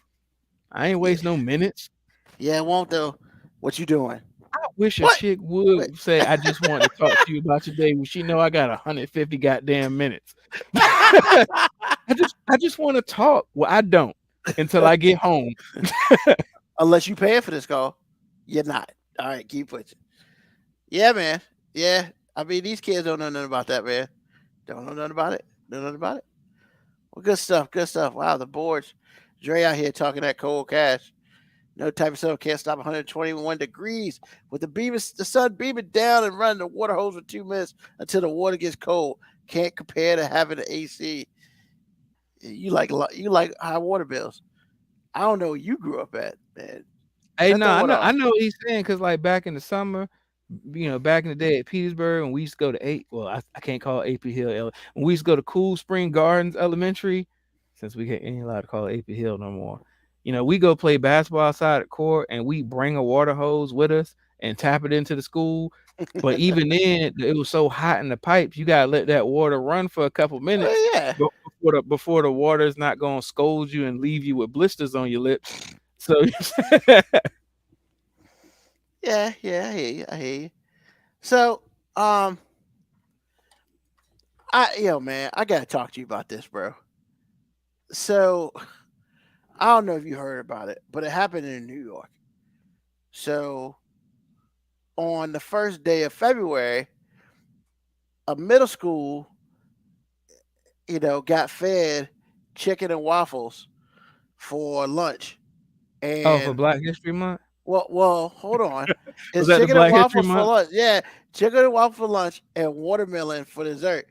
I ain't waste Yeah. no minutes. Yeah, it won't though. What you doing? I wish a What? chick What? would say, I just want to talk to you about your day. Well, she know I got 150 goddamn minutes. I just want to talk. Well, I don't until I get home. Unless you paying for this call, you're not. All right, keep pushing. Yeah, man. Yeah. I mean, these kids don't know nothing about that, man. Don't know nothing about it. Know nothing about it. Well, good stuff. Good stuff. Wow, the boards. Dre out here talking that cold cash. No type of sun can't stop 121 degrees with the sun beaming down and running the water hose for 2 minutes until the water gets cold. Can't compare to having an AC. You like high water bills. I don't know where you grew up at, man. Hey, Cut no, the water I off. know what he's saying because like back in the summer, back in the day at Petersburg, when we used to go to I can't call it AP Hill. When we used to go to Cool Spring Gardens Elementary, since we ain't allowed to call it AP Hill no more. We go play basketball outside the court and we bring a water hose with us and tap it into the school. But even then, it was so hot in the pipes, you gotta let that water run for a couple minutes Well, yeah. before the water is not gonna scold you and leave you with blisters on your lips. So Yeah, I hear you. I hear you. So, man, I gotta talk to you about this, bro. So, I don't know if you heard about it, but it happened in New York. So, on the first day of February, a middle school, got fed chicken and waffles for lunch. oh, for And Black History Month? hold on. Was It's that the chicken and Black History waffles for Month? lunch. Yeah, chicken and waffles for lunch and watermelon for dessert.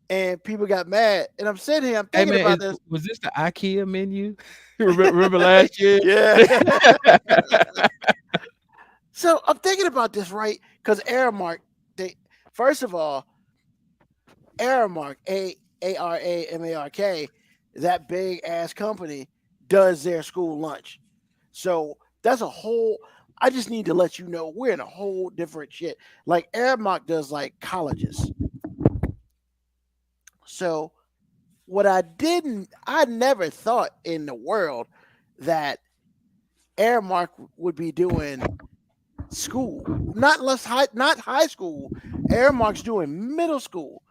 And people got mad. And I'm sitting here, I'm Hey thinking man, about this. was this the IKEA menu? Remember last year? Yeah. So I'm thinking about this, right? Because Aramark, first of all, Aramark, Aramark, that big ass company does their school lunch. So that's a whole. I just need to let you know we're in a whole different shit. Like Aramark does like colleges. So what I never thought in the world that Aramark would be doing school, not high school. Aramark's doing middle school,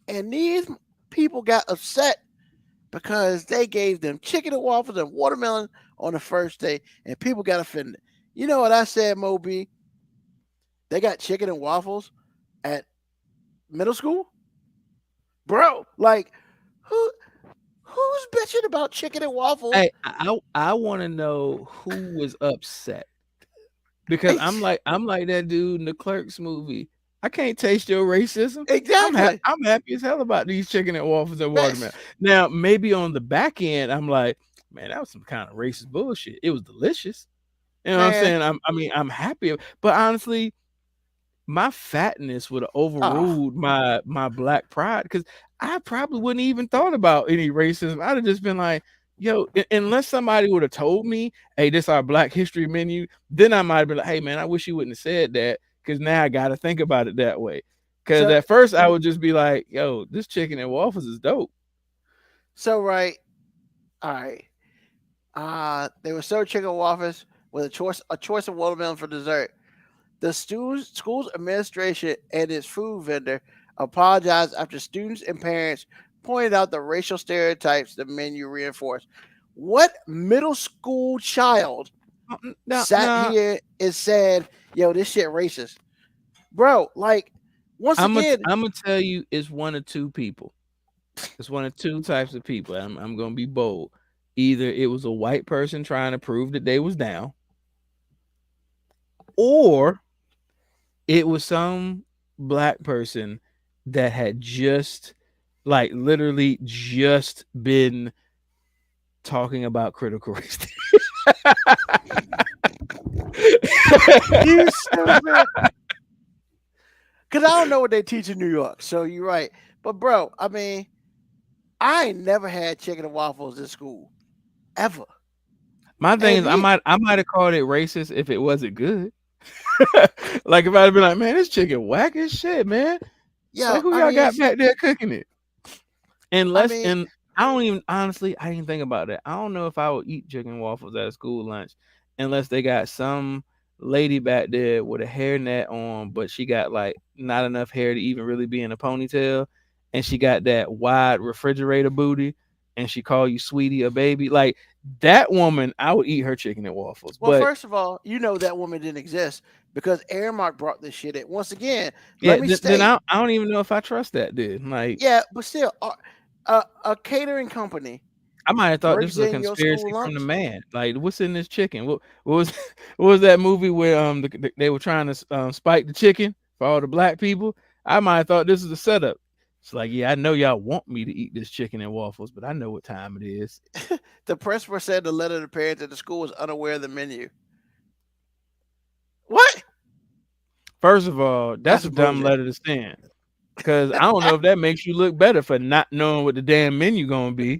and these people got upset because they gave them chicken and waffles and watermelon on the first day, and people got offended. You know what I said, Moby? They got chicken and waffles at middle school, bro. Like, who's bitching about chicken and waffles? Hey, I want to know who was upset because I'm like that dude in the Clerks movie. I can't taste your racism. Exactly. I'm happy as hell about these chicken and waffles and Yes. watermelon. Now, maybe on the back end, I'm like, man, that was some kind of racist bullshit. It was delicious. You know what I'm Man. saying? I'm happy, but honestly, my fatness would have overruled my black pride, because I probably wouldn't even thought about any racism. I'd have just been like, yo, unless somebody would have told me, hey, this our Black History menu, then I might have been like, hey man, I wish you wouldn't have said that, because now I gotta think about it that way. Because So- at first I would just be like, yo, this chicken and waffles is dope. So right, all right. They were served chicken waffles with a choice of watermelon for dessert. The school's administration and its food vendor apologized after students and parents pointed out the racial stereotypes the menu reinforced. What middle school child sat here and said, "Yo, this shit racist," bro? Like, once again, I'm gonna tell you, it's one of two people. It's one of two types of people. I'm gonna be bold. Either it was a white person trying to prove that they was down, or it was some black person that had just, like, literally just been talking about critical race theory. you stupid. Because I don't know what they teach in New York. So you're right. But, bro, I mean, I ain't never had chicken and waffles in school. Ever. My thing is, I might have called it racist if it wasn't good. Like, if I'd been like, man, this chicken whack as shit, man. Yeah, like, who y'all got back there cooking it? And I don't even, honestly, I didn't think about that. I don't know if I would eat chicken and waffles at a school lunch unless they got some lady back there with a hairnet on, but she got like not enough hair to even really be in a ponytail, and she got that wide refrigerator booty, and she call you sweetie or baby. Like, that woman, I would eat her chicken and waffles. Well, but first of all, you know that woman didn't exist because Airmark brought this shit in. Once again, yeah, let me state. then I don't even know if I trust that dude. Like, yeah, but still, a catering company. I might have thought this was a conspiracy from the man. Like, what's in this chicken? What was what was that movie where they were trying to spike the chicken for all the black people? I might have thought this was a setup. It's like, yeah, I know y'all want me to eat this chicken and waffles, but I know what time it is. The principal said the letter to parents at the school was unaware of the menu. What? First of all, that's a dumb letter to send. Because I don't know if that makes you look better for not knowing what the damn menu gonna be.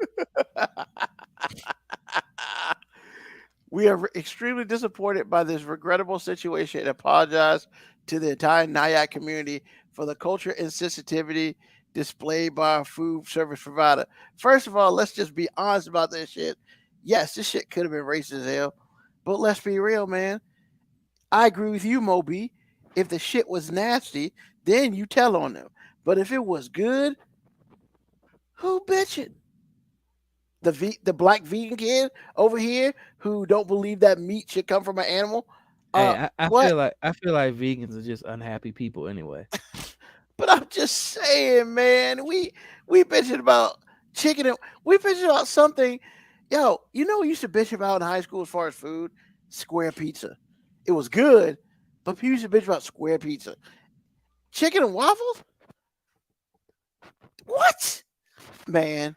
We are extremely disappointed by this regrettable situation and apologize to the entire Nyack community for the culture and sensitivity displayed by our food service provider. First of all, let's just be honest about this shit. Yes, this shit could have been racist as hell, but let's be real, man. I agree with you, Moby. If the shit was nasty, then you tell on them. But if it was good, who bitching? The black vegan kid over here who don't believe that meat should come from an animal. Hey, I feel like vegans are just unhappy people anyway. But I'm just saying, man, we bitching about chicken and we bitching about something. Yo, you know what we used to bitch about in high school as far as food? Square pizza. It was good, but people used to bitch about square pizza. Chicken and waffles? What? Man,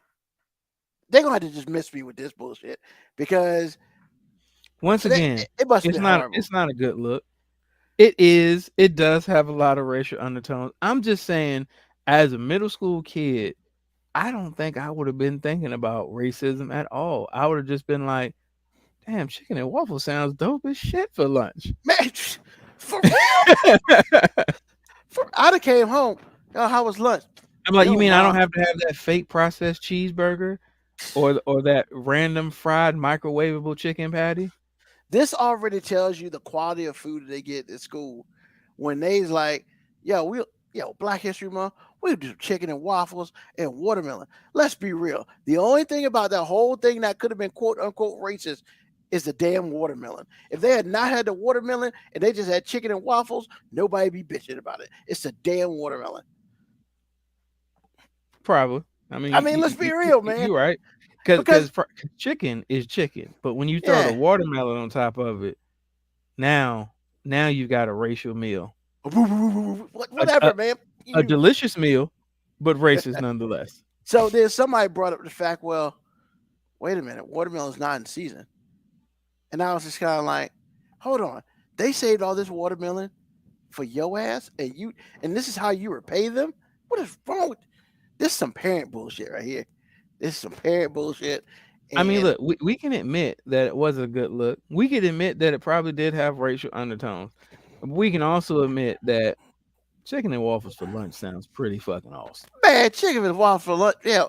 they're gonna have to just miss me with this bullshit because once again, it must be horrible. It's not a good look. It does have a lot of racial undertones. I'm just saying, as a middle school kid, I don't think I would have been thinking about racism at all. I would have just been like, damn, chicken and waffle sounds dope as shit for lunch. Man, for real? I'd have came home. Yo, how was lunch? I'm like, you mean Mom, I don't have to have that fake processed cheeseburger or that random fried microwavable chicken patty? This already tells you the quality of food they get at school. When they's like, yo, Black History Month, we do chicken and waffles and watermelon. Let's be real. The only thing about that whole thing that could have been quote unquote racist is the damn watermelon. If they had not had the watermelon and they just had chicken and waffles, nobody be bitching about it. It's the damn watermelon. Probably. I mean, let's be real, man. You're right. Because chicken is chicken, but when you throw the watermelon on top of it, now you've got a racial meal. Whatever, man. A delicious meal, but racist nonetheless. So then somebody brought up the fact, well, wait a minute, watermelon's not in season. And I was just kind of like, hold on. They saved all this watermelon for your ass, and this is how you repay them. What is wrong with this? Is some parent bullshit right here. This is some parent bullshit. I mean, And look, we can admit that it was a good look. We can admit that it probably did have racial undertones. We can also admit that chicken and waffles for lunch sounds pretty fucking awesome. man, chicken and waffles for lunch. Yeah,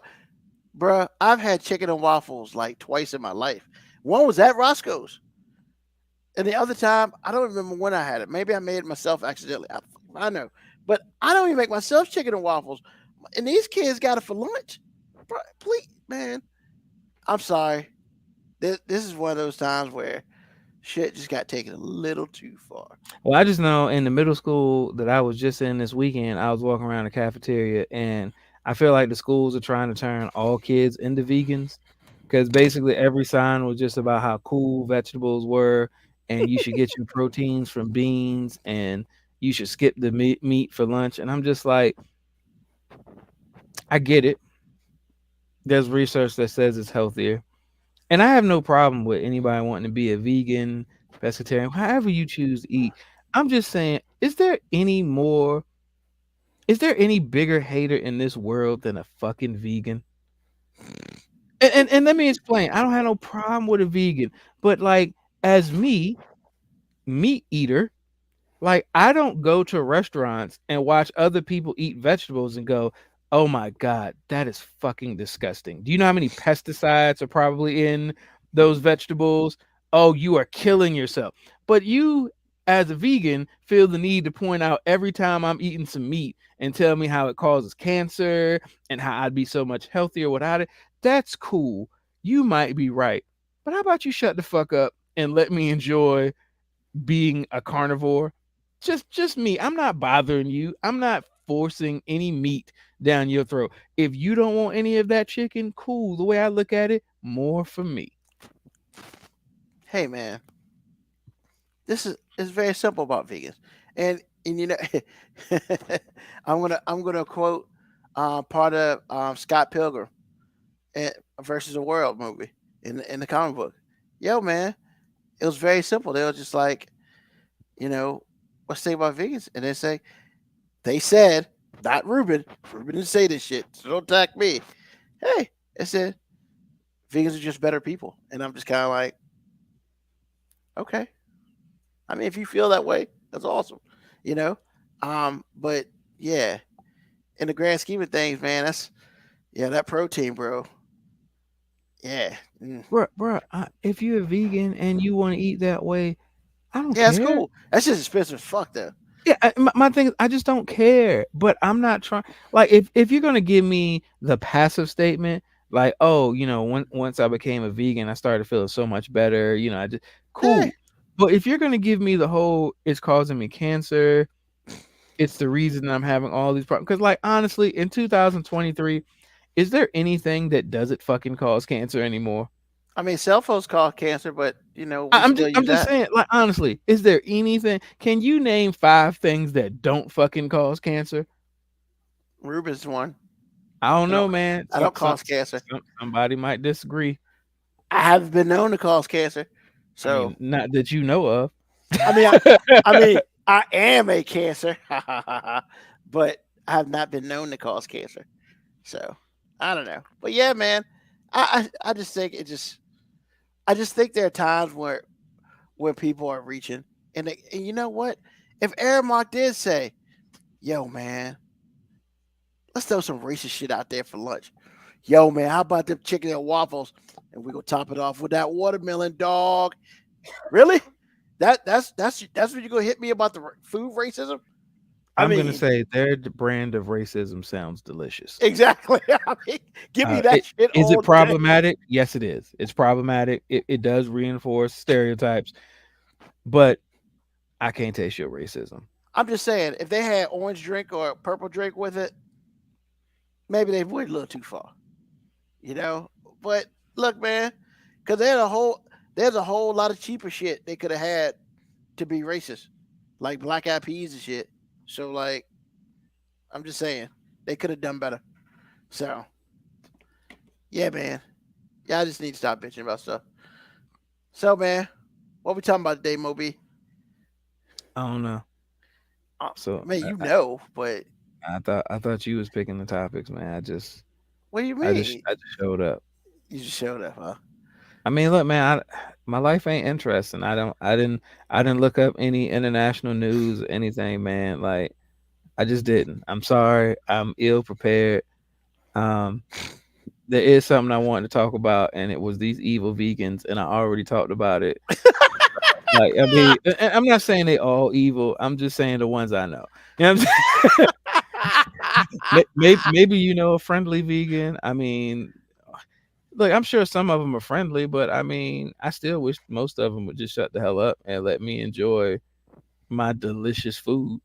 bruh, I've had chicken and waffles like twice in my life. One was at Roscoe's, and the other time I don't remember when I had it. Maybe I made it myself accidentally. I know, but I don't even make myself chicken and waffles. And these kids got it for lunch. Bruh, please, man. I'm sorry. This is one of those times where shit just got taken a little too far. Well, I just know in the middle school that I was just in this weekend, I was walking around the cafeteria, and I feel like the schools are trying to turn all kids into vegans because basically every sign was just about how cool vegetables were, and you should get your proteins from beans, and you should skip the meat for lunch. And I'm just like, I get it. There's research that says it's healthier. And I have no problem with anybody wanting to be a vegan, pescatarian, however you choose to eat. I'm just saying, is there any bigger hater in this world than a fucking vegan? And let me explain. I don't have no problem with a vegan, but like as me, meat eater, like, I don't go to restaurants and watch other people eat vegetables and go, "Oh my god, that is fucking disgusting." Do you know how many pesticides are probably in those vegetables? Oh, you are killing yourself. But you, as a vegan, feel the need to point out every time I'm eating some meat and tell me how it causes cancer and how I'd be so much healthier without it. That's cool. You might be right. But how about you shut the fuck up and let me enjoy being a carnivore? Just me. I'm not bothering you. I'm not forcing any meat down your throat. If you don't want any of that chicken, cool. The way I look at it, more for me. Hey man, this is it's very simple about vegans, and you know, I'm gonna quote part of Scott Pilgrim versus the World movie in the comic book. Yo man, it was very simple. They were just like, you know, what's the thing about vegans? And they said, not Ruben. Ruben didn't say this shit. So don't attack me. Hey, it said vegans are just better people. And I'm just kind of like, okay. I mean, if you feel that way, that's awesome. You know? But yeah, in the grand scheme of things, man, that protein, bro. Yeah. Bruh, if you're a vegan and you want to eat that way, I don't Yeah, that's care. cool. That's just expensive as fuck though. Yeah, my thing is, I just don't care. But I'm not trying. Like, if you're gonna give me the passive statement, like, oh, once I became a vegan, I started feeling so much better. I just Hey, cool. But if you're gonna give me the whole, it's causing me cancer, it's the reason I'm having all these problems. Because, like, honestly, in 2023, is there anything that doesn't fucking cause cancer anymore? I mean, cell phones cause cancer, but we I'm still just I'm use just that. saying, like, honestly, is there anything? Can you name 5 things that don't fucking cause cancer? Ruben's one. I don't I know, don't. man. I don't cause cancer. Somebody might disagree. I haven't been known to cause cancer. I mean, So not that you know of. I mean, I mean, I am a cancer, but I have not been known to cause cancer. So I don't know, but yeah, man, I just think I just think there are times where people are reaching, and you know what? If Aramark did say, "Yo, man, let's throw some racist shit out there for lunch," yo, man, how about them chicken and waffles, and we gonna top it off with that watermelon dog? Really? That's what you're gonna hit me about the food racism? I I'm gonna mean, say their brand of racism sounds delicious. exactly. I mean, give me that It shit is all it day. problematic? Yes, it is. It's problematic. It does reinforce stereotypes, but I can't taste your racism. I'm just saying, if they had orange drink or purple drink with it, maybe they went a little too far, you know. But look, man, because there's a whole lot of cheaper shit they could have had to be racist, like black eyed peas and shit. So like, I'm just saying they could have done better. So yeah, man. Yeah, I just need to stop bitching about stuff. So man, what we talking about today, Moby? I don't know. So Man, you know, but I thought you was picking the topics, man. what do you I just mean? I just showed up. You just showed up, huh? I mean, look, man, my life ain't interesting. I didn't look up any international news, anything, man. Like, I just didn't. I'm sorry. I'm ill prepared. Um, there is something I wanted to talk about, and it was these evil vegans, and I already talked about it. Like, I mean, I'm not saying they all evil. I'm just saying the ones I know. You know what I'm saying? Maybe you know a friendly vegan. I mean, look, I'm sure some of them are friendly, but I mean, I still wish most of them would just shut the hell up and let me enjoy my delicious food.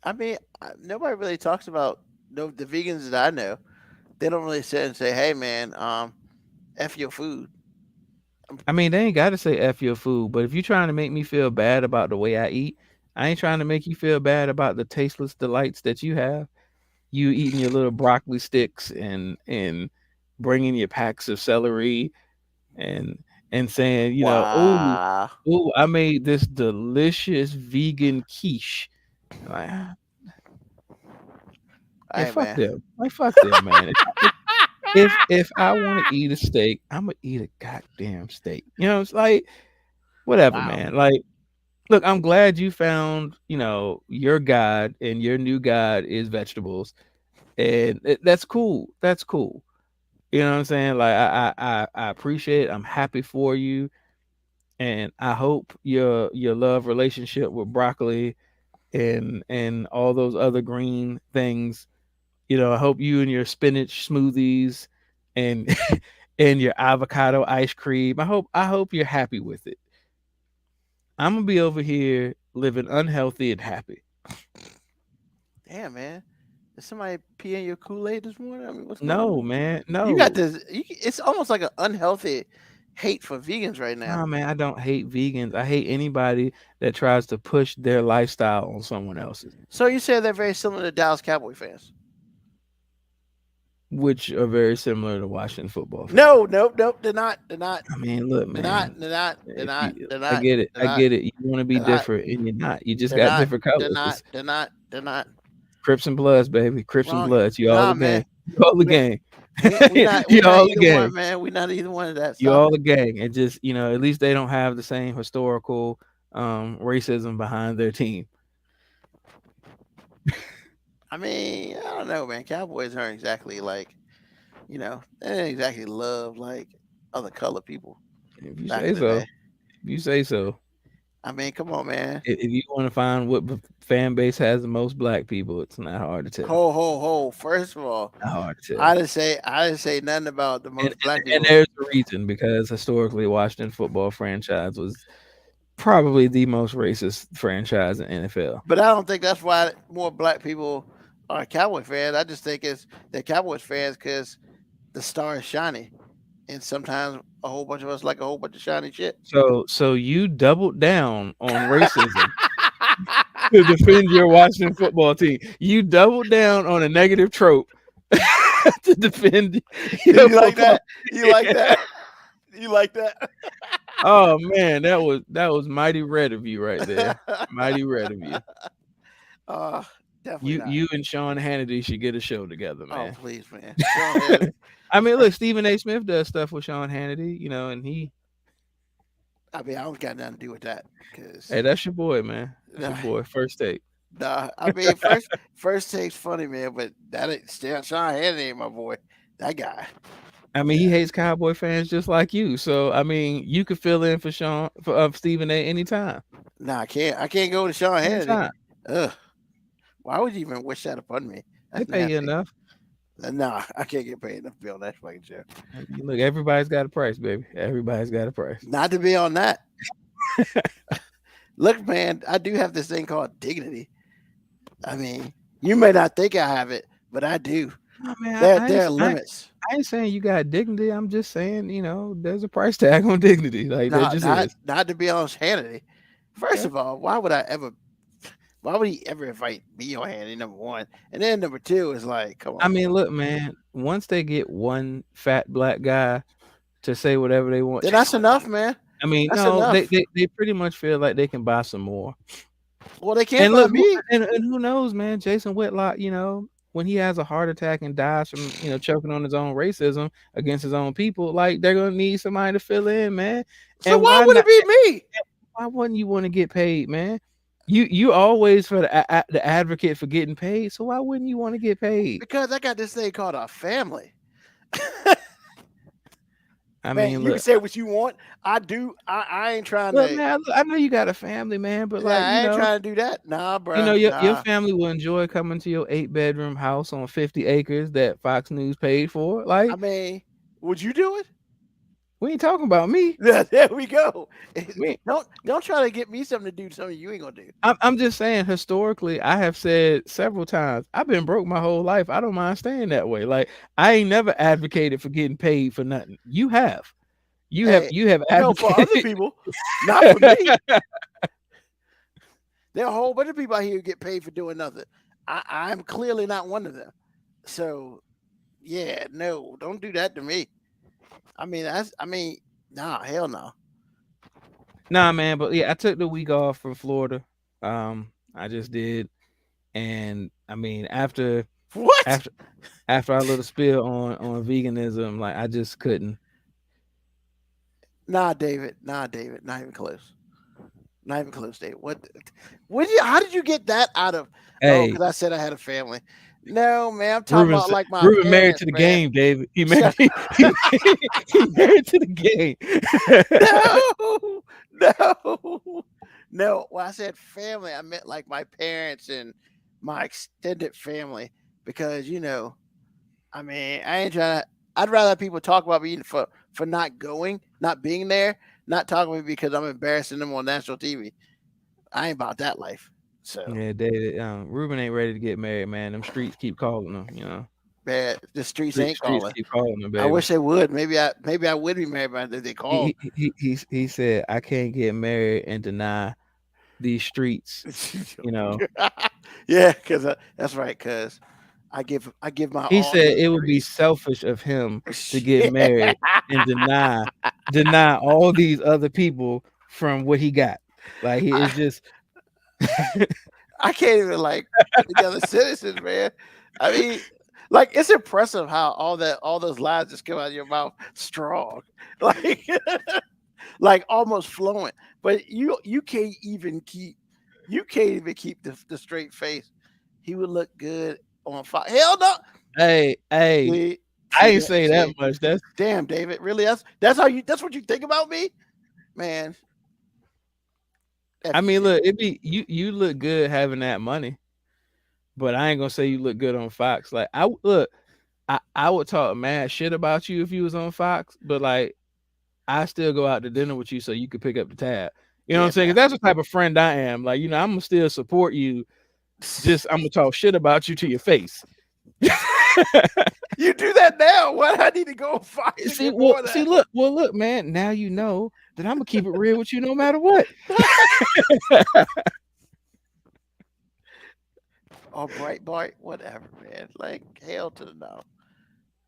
I mean, nobody really talks about the vegans that I know. They don't really sit and say, "Hey, man, f your food." I mean, they ain't got to say F your food, but if you're trying to make me feel bad about the way I eat, I ain't trying to make you feel bad about the tasteless delights that you have. You eating your little broccoli sticks and bringing your packs of celery and saying, Wow. oh, I made this delicious vegan quiche. Like, yeah, Hey, fuck man. them. Like, fuck them, man. If I want to eat a steak, I'm gonna eat a goddamn steak. It's like whatever, Wow. man. Like, look, I'm glad you found, your god, and your new god is vegetables, and that's cool. That's cool. You know what I'm saying? Like, I appreciate it. I'm happy for you, and I hope your love relationship with broccoli and all those other green things. I hope you and your spinach smoothies and and your avocado ice cream. I hope you're happy with it. I'm gonna be over here living unhealthy and happy. Damn, man. Did somebody pee in your Kool Aid this morning? I mean, what's going No, on? man, You got no. this. It's almost like an unhealthy hate for vegans right now. Nah, man, I don't hate vegans. I hate anybody that tries to push their lifestyle on someone else's, So you say they're very similar to Dallas Cowboy fans? which are very similar to Washington football fans. No, nope, nope. They're not. They're not. I mean, look, They're not. man. They're not. They're If not. you, They're I not. get it. They're I not. get it. You want to be They're not. different, and you're not. You just They're got not. different They're colors. not. It's They're not. They're not. Crips and Bloods, baby. Crips and Wrong. Bloods. You all Nah, the gang. man. You all the We gang. we not. We You not all the either one, gang. man. We not either one of that. You Stop all it. the gang. And just, at least they don't have the same historical racism behind their team. I mean, I don't know, man. Cowboys aren't exactly like, they didn't exactly love like other color people If you back say in the so. day. If you say so. I mean, come on, man. If you want to find what fan base has the most black people, it's not hard to tell. Ho ho ho! First of all, Not hard to I tell. didn't say nothing about the And, most black and people. there's a reason, because historically Washington football franchise was probably the most racist franchise in NFL. But I don't think that's why more black people are Cowboy fans. I just think they're Cowboys fans because the star is shiny, and sometimes a whole bunch of us like a whole bunch of shiny shit. So you doubled down on racism to defend your Washington football team. You doubled down on a negative trope to defend your You like football. that? You like that? You like that? Oh man, that was mighty red of you right there. Mighty red of you. Definitely You not. you and Sean Hannity should get a show together, Oh, man. please, man. Sean Hannity. I mean, look, Stephen A. Smith does stuff with Sean Hannity, and he. I mean, I don't got nothing to do with that. Cause Hey, that's your boy, man. That's nah, your boy. First take. nah, I mean, first take's funny, man, but that ain't Sean Hannity ain't my boy. That guy. I mean, he hates Cowboy fans just like you. So, I mean, you could fill in for Stephen A. anytime. Nah, I can't go to Sean Hannity. Anytime. Ugh. Why would you even wish that upon me? They That's pay you nasty. enough. Nah, I can't get paid enough to be on that fucking show. I mean, look, everybody's got a price, baby. Everybody's got a price. Not to be on that. Look, man, I do have this thing called dignity. I mean, you may not think I have it, but I do. Oh, man, There are limits. I ain't saying you got dignity. I'm just saying, there's a price tag on dignity. Like, there just is. Not to be on Hannity. First of all, why would he ever invite me on Hannity, number one? And then number two is like, come on. I mean, look, man, once they get one fat black guy to say whatever they want, then that's enough, man. I mean, That's no, enough. they pretty much feel like they can buy some more. Well, they can't And look, find me. and who knows, man? Jason Whitlock, when he has a heart attack and dies from, choking on his own racism against his own people, like they're gonna need somebody to fill in, man. So And why why would not? it be me? Why wouldn't you want to get paid, man? You always for the advocate for getting paid. So why wouldn't you want to get paid? Because I got this thing called a family. I Man, mean, you can look, say what you want. I do. I ain't trying look, to. man. I know you got a family, man, but Yeah, like, I ain't trying to do that. Nah, bro. your Nah. family will enjoy coming to your 8-bedroom house on 50 acres that Fox News paid for. I Like, mean, would you do it? we ain't talking about me. Yeah, there we go. We, Don't try to get me something to do something you ain't gonna do. I'm just saying, historically, I have said several times, I've been broke my whole life. I don't mind staying that way. Like, I ain't never advocated for getting paid for nothing. You have. Hey, You have no, for other advocated. people, not for me. There are a whole bunch of people out here who get paid for doing nothing. I'm clearly not one of them. So, yeah, no, don't do that to me. Nah, hell no. Nah, man, but yeah, I took the week off from Florida. I just did, and I mean, after What? after our little spill on veganism, like I just couldn't. Nah, David. Not even close. Not even close, David. How did you get that out of? Oh, Hey, because I said I had a family. No, man, I'm talking Ruben, about like my Ruben married parents, to the man. game, David. He Shut married, he married to the game. No. When I said family, I meant like my parents and my extended family. Because I ain't trying to. I'd rather have people talk about me for not going, not being there, not talking to me because I'm embarrassing them on national TV. I ain't about that life. So Yeah, David. Ruben ain't ready to get married, man. Them streets keep calling him. bad. The streets ain't Streets calling. keep calling him, I baby. wish they would. Maybe I would be married by if they called. He said I can't get married and deny these streets. Yeah, because that's right. Because I give my He all to said the it would be streets. selfish of him to get married and deny all these other people from what he got. Like he is just I can't even put together sentences, man. I mean, it's impressive how all those lies just come out of your mouth strong, like like almost fluent. But you can't even keep the straight face. He would look good on fire. Hell no. hey. See, I see ain't that? say that See, much. That's damn, David. Really? That's what you think about me, man. I mean, You. look, it be you look good having that money, but I ain't gonna say you look good on Fox. Like I would talk mad shit about you if you was on Fox, but like I still go out to dinner with you so you could pick up the tab. You know what Yeah, I'm saying? 'Cause that's the type of friend I am. Like, I'm gonna still support you. Just I'm gonna talk shit about you to your face. You do that now. What I need to go find See, look, man. Now you know that I'm gonna keep it real with you no matter what. Or Breitbart, whatever, man. Like hell to the no.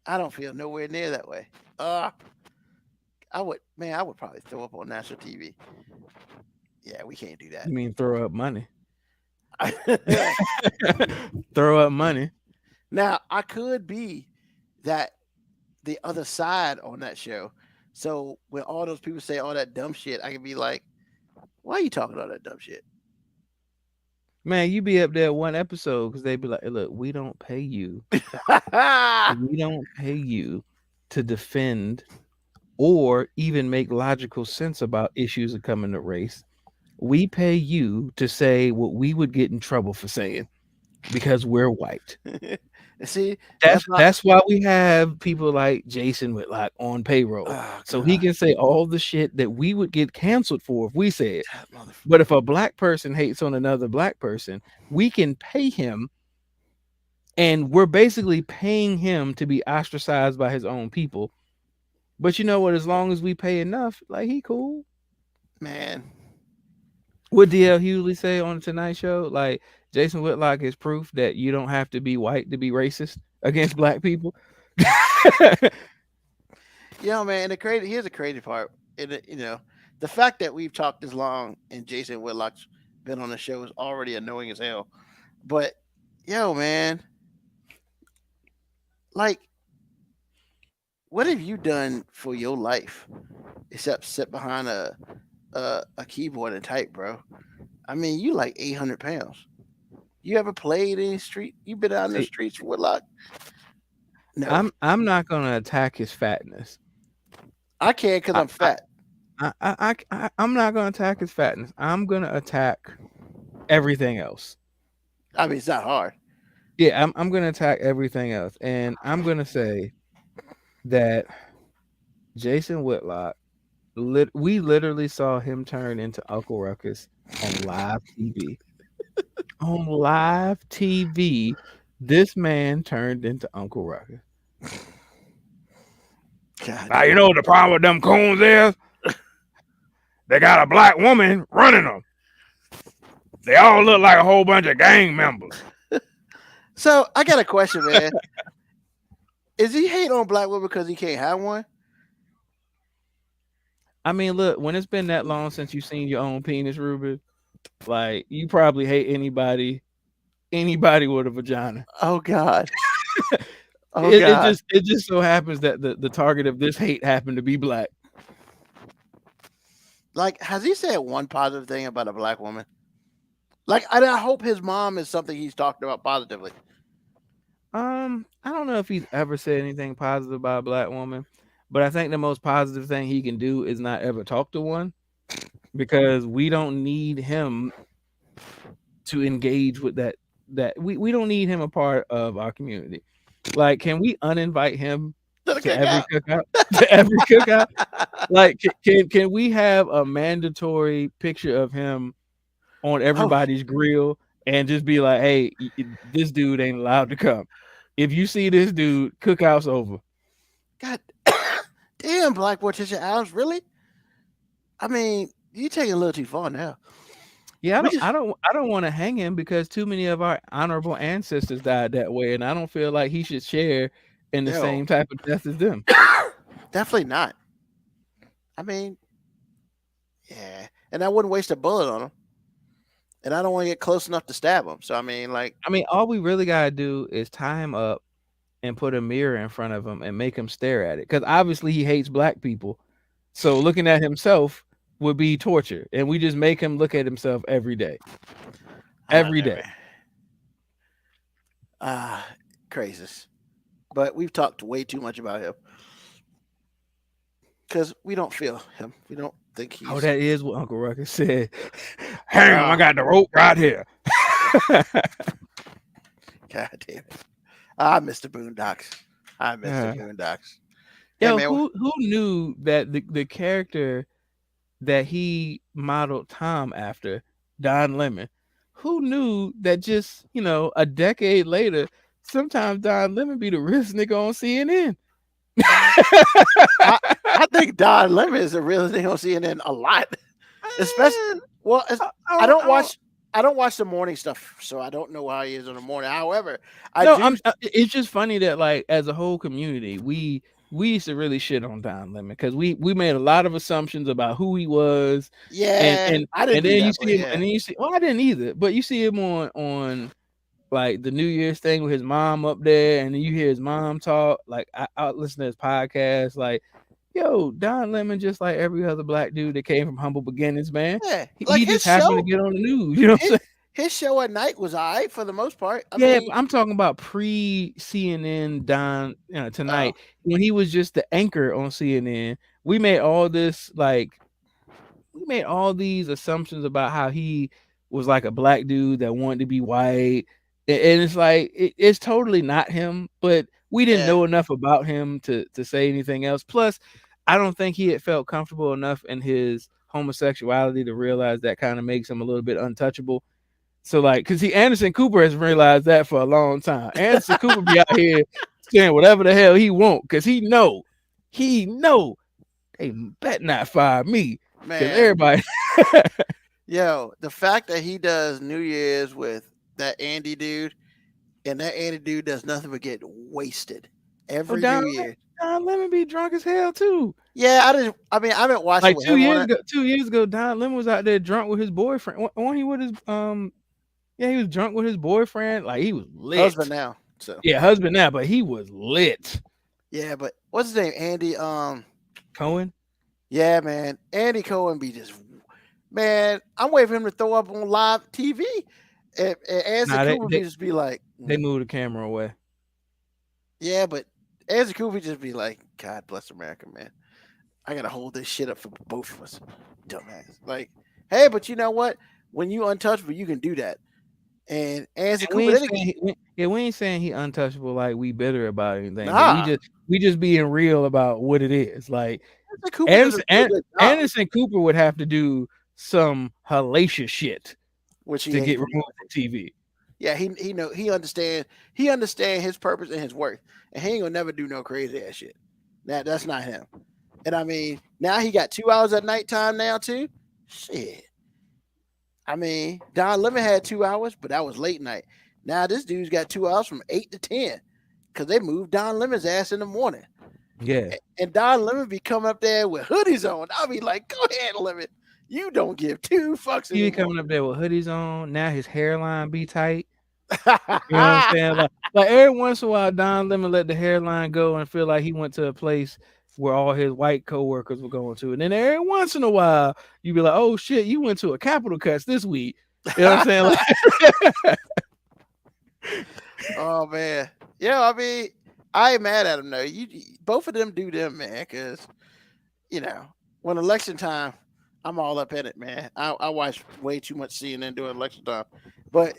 I don't feel nowhere near that way. I would probably throw up on national TV. Yeah, we can't do You mean throw up money? that. Throw up money. Now I could be that the other side on that show. So when all those people say all that dumb shit, I can be like, "Why are you talking all that dumb shit?" Man, you be up there one episode because they be like, look, we don't pay you. We don't pay you to defend or even make logical sense about issues that come in the race. We pay you to say what we would get in trouble for saying because we're white. See, That's why we have people like Jason Whitlock on payroll. Oh, so he God. can say all the shit that we would get canceled for if we said. That motherfucker. But if a black person hates on another black person, we can pay him, and we're basically paying him to be ostracized by his own people. But you know what? As long as we pay enough, like he cool. Man, What DL Hughley say on the Tonight Show? Like Jason Whitlock is proof that you don't have to be white to be racist against black people. man. Here's the crazy part. The fact that we've talked this long and Jason Whitlock's been on the show is already annoying as hell. But yo, man, like, what have you done for your life except sit behind a keyboard and type, bro? I mean, you like 800 pounds. You ever played any street? You been out in the See, streets, Woodlock? No, I'm not gonna attack his fatness. I can't because I, I'm fat. I'm not gonna attack his fatness. I'm gonna attack everything else. I mean, it's not hard. Yeah, I'm gonna attack everything else, and I'm gonna say that Jason Whitlock, we literally saw him turn into Uncle Ruckus on live TV. On live TV, this man turned into Uncle Ruckus. God, Now, you know what the problem with them coons is? They got a black woman running them. They all look like a whole bunch of gang members. so I got a question, man. Is he hate on black women because he can't have one? I mean, look, when it's been that long since you've seen your own penis, Ruben, like you probably hate anybody with a vagina. Oh God. Oh It God. just so happens that the target of this hate happened to be black. Like, has he said one positive thing about a black woman? Like, I hope his mom is something he's talked about positively. I don't know if he's ever said anything positive about a black woman, but I think the most positive thing he can do is not ever talk to one, because we don't need him to engage with that. We don't need him a part of our community. Like, can we uninvite him to every cookout? To every cookout? Like, can we have a mandatory picture of him on everybody's grill and just be like, hey, this dude ain't allowed to come. If you see this dude, cookout's over. God damn, Black Morticia Adams, really? I mean, you taking a little too far now. Yeah, I don't want to hang him because too many of our honorable ancestors died that way, and I don't feel like he should share in the same type of death as them. Definitely not. I mean, yeah, and I wouldn't waste a bullet on him, and I don't want to get close enough to stab him. So I mean, all we really gotta do is tie him up and put a mirror in front of him and make him stare at it, because obviously he hates black people. So looking at himself would be torture, and we just make him look at himself every day. Every day. Crazies. But we've talked way too much about him because we don't feel him. We don't think he's. Oh, that is what Uncle Ruckus said. Hang on, I got the rope right here. God damn it! I miss the Boondocks. I miss the Boondocks. Yo, man, who knew that the character that he modeled Tom after, Don Lemon, who knew that just, a decade later, sometimes Don Lemon be the realest nigga on CNN? I think Don Lemon is the realest nigga on CNN a lot. Especially, I don't watch the morning stuff, so I don't know how he is in the morning. However, it's just funny that, like, as a whole community, we used to really shit on Don Lemon because we made a lot of assumptions about who he was. Yeah, and then you see him, and then you see. Well, I didn't either, but you see him on like the New Year's thing with his mom up there, and then you hear his mom talk. Like, I listen to his podcast. Like, yo, Don Lemon, just like every other black dude that came from humble beginnings, man. Yeah, he just happened to get on the news. You know what I'm saying? His show at night was all right for the most part. I mean, I'm talking about pre-CNN Don Tonight, when he was just the anchor on CNN. We made all these assumptions about how he was like a black dude that wanted to be white. And it's like, it's totally not him, but we didn't know enough about him to say anything else. Plus, I don't think he had felt comfortable enough in his homosexuality to realize that kind of makes him a little bit untouchable. So, like, because Anderson Cooper has realized that for a long time. Anderson Cooper be out here saying whatever the hell he want, because he know they bet not fire me, man. Everybody. Yo, the fact that he does New Year's with that Andy dude, and that Andy dude does nothing but get wasted every Don, New Year. Don Lemon be drunk as hell too. Yeah, I mean, I haven't watched it Like with him on it. 2 years ago, Don Lemon was out there drunk with his boyfriend. When he with his yeah, he was drunk with his boyfriend. Like he was lit. Husband now. So Yeah, husband now, but he was lit. yeah, but what's his name? Andy. Cohen. Yeah, man. Andy Cohen be just, man. I'm waiting for him to throw up on live TV. And Anderson Nah, Cooper be just be like, They moved the camera away. yeah, but Anderson Cooper just be like, God bless America, man. I gotta hold this shit up for both of us, dumbass. Like, hey, but you know what? When you untouchable, you can do that. And Anderson We Cooper, ain't saying we ain't saying he untouchable like we bitter about anything. But Nah. we just being real about what it is. Like Anderson Cooper does a really good job, Anderson Cooper would have to do some hellacious shit which he to ain't get doing. removed from TV. Yeah, he understand his purpose and his worth, and he ain't gonna never do no crazy ass shit. That's not him. And I mean, now he got 2 hours at nighttime now too. Shit. I mean, Don Lemon had 2 hours, but that was late night. Now this dude's got 2 hours from 8 to 10 because they moved Don Lemon's ass in the morning. Yeah. And Don Lemon be coming up there with hoodies on. I'll be like, go ahead, Lemon. You don't give two fucks He be anymore. coming up there with hoodies on. Now his hairline be tight. You know what I'm saying? Like every once in a while, Don Lemon let the hairline go and feel like he went to a place where all his white coworkers were going to. And then every once in a while, you be like, oh shit, you went to a Capital Cuts this week. You know what I'm saying? Like, Oh man. Yeah, I mean, I ain't mad at him though. You both of them do them, man, because you know, when election time, I'm all up in it, man. I watch way too much CNN during election time. But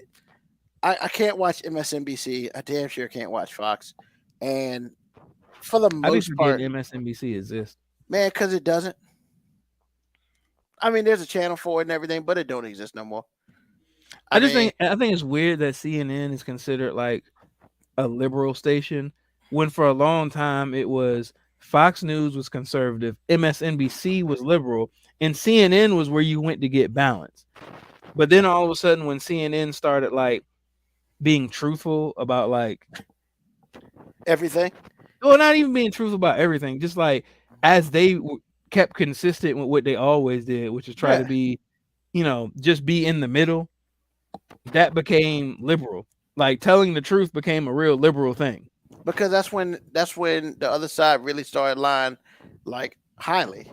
I can't watch MSNBC. I damn sure can't watch Fox. And for the I be most part, forgetting MSNBC exists. man, because it doesn't. I mean, there's a channel for it and everything, but it don't exist no more. I think it's weird that CNN is considered like a liberal station when for a long time it was Fox News was conservative, MSNBC was liberal, and CNN was where you went to get balance. But then all of a sudden, when CNN started like being truthful about like everything. Well, not even being truthful about everything, just like as they kept consistent with what they always did, which is try to be, you know, just be in the middle. That became liberal. Like telling the truth became a real liberal thing. Because that's when the other side really started lying like highly.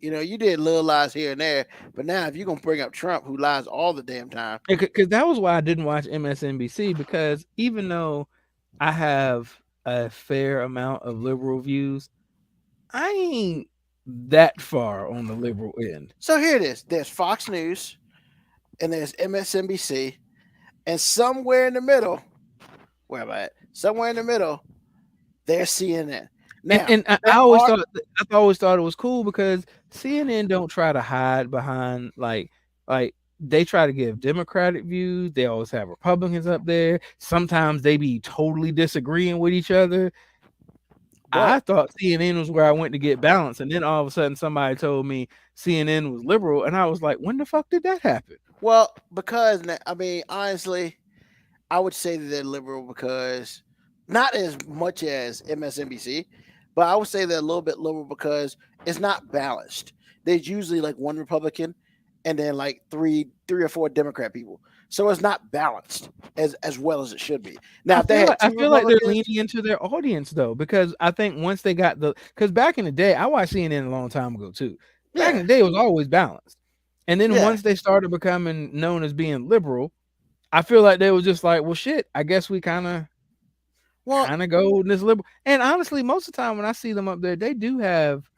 You know, you did little lies here and there, but now if you're gonna bring up Trump, who lies all the damn time, because that was why I didn't watch MSNBC, because even though I have a fair amount of liberal views, I ain't that far on the liberal end. So here it is. There's Fox News, and there's MSNBC, and somewhere in the middle, where am I at? Somewhere in the middle, there's CNN. Now, and I always thought it was cool because CNN don't try to hide behind like they try to give Democratic views. They always have Republicans up there. Sometimes they be totally disagreeing with each other. I thought CNN was where I went to get balance, and then all of a sudden somebody told me CNN was liberal, and I was like, when the fuck did that happen? Well, because I mean, honestly, I would say that they're liberal because not as much as MSNBC, but I would say they're a little bit liberal because it's not balanced. There's usually like one Republican and then like three or four Democrat people. So it's not balanced as well as it should be. Now, I feel like they're leaning into their audience though, because I think once they got because back in the day, I watched CNN a long time ago too. Back in the day, it was always balanced. And then once they started becoming known as being liberal, I feel like they were just like, well, shit, I guess we kind of go in this liberal. And honestly, most of the time when I see them up there, they do have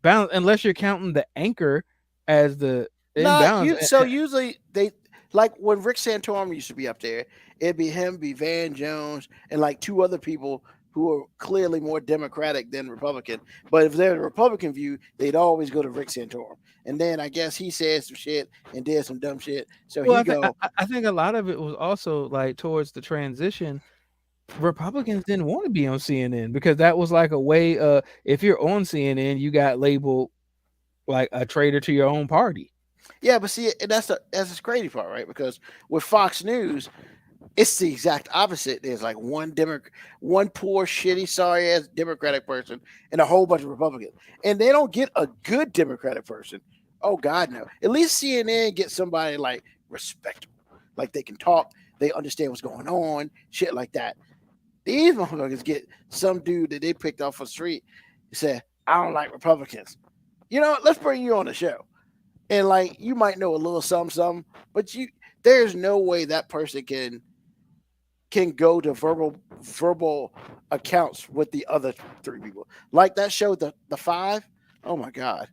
balance, unless you're counting the anchor as the imbalance. So usually they like when Rick Santorum used to be up there, it'd be him, be Van Jones, and like two other people who are clearly more Democratic than Republican. But if they're a Republican view, they'd always go to Rick Santorum. And then I guess he said some shit and did some dumb shit. So I think a lot of it was also like towards the transition. Republicans didn't want to be on CNN because that was like a way if you're on CNN, you got labeled like a traitor to your own party. Yeah, but see, that's the crazy part, right? Because with Fox News, It's the exact opposite. There's like one poor, shitty, sorry ass Democratic person and a whole bunch of Republicans. And they don't get a good Democratic person. Oh God, no. At least CNN gets somebody like respectable. Like they can talk, they understand what's going on, shit like that. These motherfuckers get some dude that they picked off the street and said, I don't like Republicans. You know, let's bring you on the show. And like you might know a little something, but there's no way that person can go to verbal accounts with the other three people. Like that show, the five. Oh my God.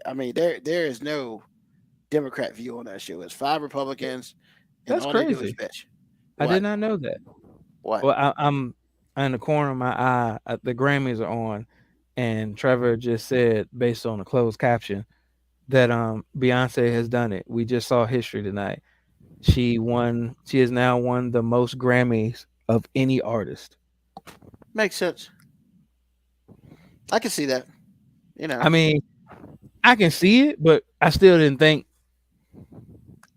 I mean there is no Democrat view on that show. It's five Republicans and That's all they do is crazy. bitch. I What? did not know that. What? Well, I'm in the corner of my eye. The Grammys are on, and Trevor just said, based on the closed caption, that Beyonce has done it. We just saw history tonight. She won. She has now won the most Grammys of any artist. Makes sense. I can see that. You know. I mean, I can see it, but I still didn't think.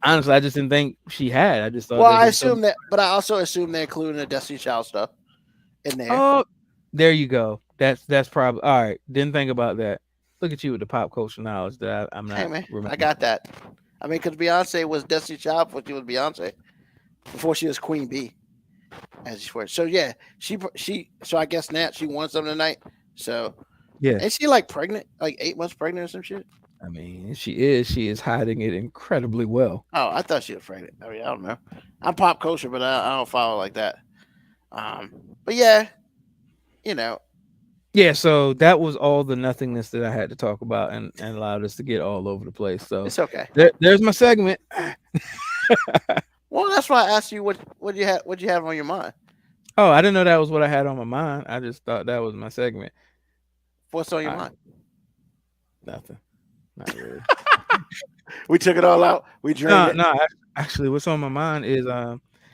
Honestly, I just didn't think she had. I just thought. Well, there's I been so assume that, but I also assume they're including the Destiny Child stuff in there. Oh, there you go. That's probably all right. Didn't think about that. Look at you with the pop culture knowledge that I'm not. Hey man, I remembering. got that. I mean, because Beyonce was Destiny Child before she was Beyonce, before she was Queen Bee, as she was. So yeah, she. So I guess Nat she won something tonight. So Yeah, ain't she like pregnant, like 8 months pregnant or some shit? I mean, she is. She is hiding it incredibly well. Oh, I thought she was pregnant. I mean, I don't know. I'm pop culture, but I don't follow like that. But yeah, you know, Yeah, so that was all the nothingness that I had to talk about and allowed us to get all over the place. So it's okay. there's my segment. Well, that's why I asked you what you have on your mind. Oh, I didn't know that was what I had on my mind. I just thought that was my segment. What's on your I- mind? Nothing. Not really. We took it all out. We drained it. No. Actually, what's on my mind is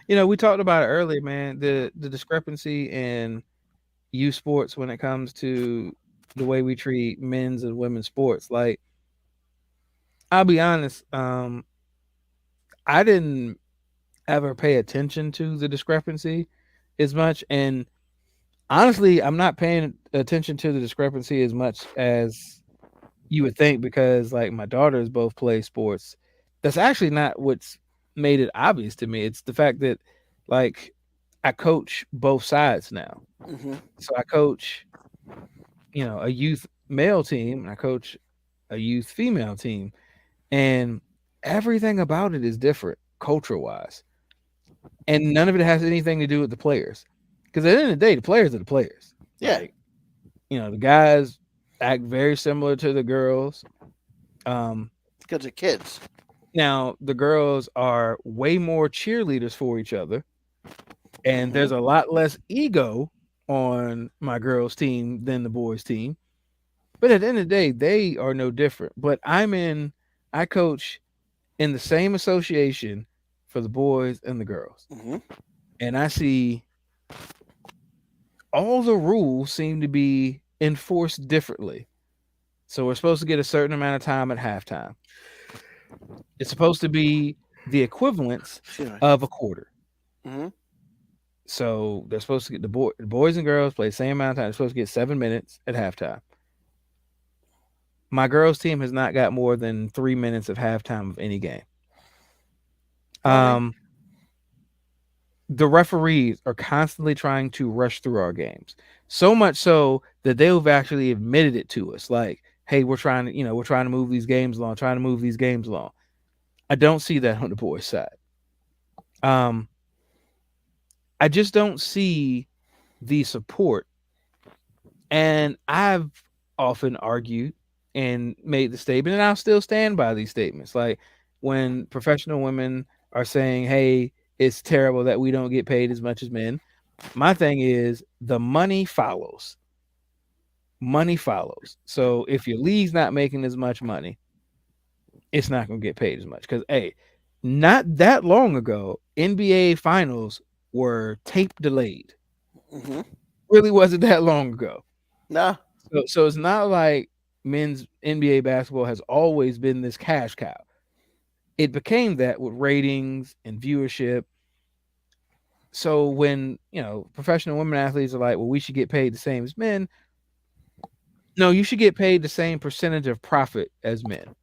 we talked about it earlier, man. The discrepancy in youth sports when it comes to the way we treat men's and women's sports. Like, I'll be honest, I didn't ever pay attention to the discrepancy as much, and honestly, I'm not paying attention to the discrepancy as much as you would think because like my daughters both play sports. That's actually not what's made it obvious to me. It's the fact that like I coach both sides now. Mm-hmm. So I coach, a youth male team and I coach a youth female team. And everything about it is different culture wise. And none of it has anything to do with the players. Because at the end of the day, the players are the players. Yeah. Like, the guys act very similar to the girls. Because they're kids. Now the girls are way more cheerleaders for each other, and there's a lot less ego on my girls' team than the boys' team. But at the end of the day, they are no different. But I coach in the same association for the boys and the girls, and I see all the rules seem to be enforced differently. So we're supposed to get a certain amount of time at halftime. It's supposed to be the equivalence of a quarter. Mm-hmm. So they're supposed to get the boys and girls play the same amount of time. They're supposed to get 7 minutes at halftime. My girls' team has not got more than 3 minutes of halftime of any game. The referees are constantly trying to rush through our games. So much so that they've actually admitted it to us. Like, hey, we're trying to move these games along, I don't see that on the boys' side. I just don't see the support. And I've often argued and made the statement, and I'll still stand by these statements. Like when professional women are saying, hey, it's terrible that we don't get paid as much as men. My thing is the money follows. Money follows. So if your league's not making as much money, it's not going to get paid as much. Because, hey, not that long ago, NBA finals were tape delayed. Really wasn't that long ago. No. So it's not like men's NBA basketball has always been this cash cow. It became that with ratings and viewership So when professional women athletes are like, well, we should get paid the same as men. No, you should get paid the same percentage of profit as men.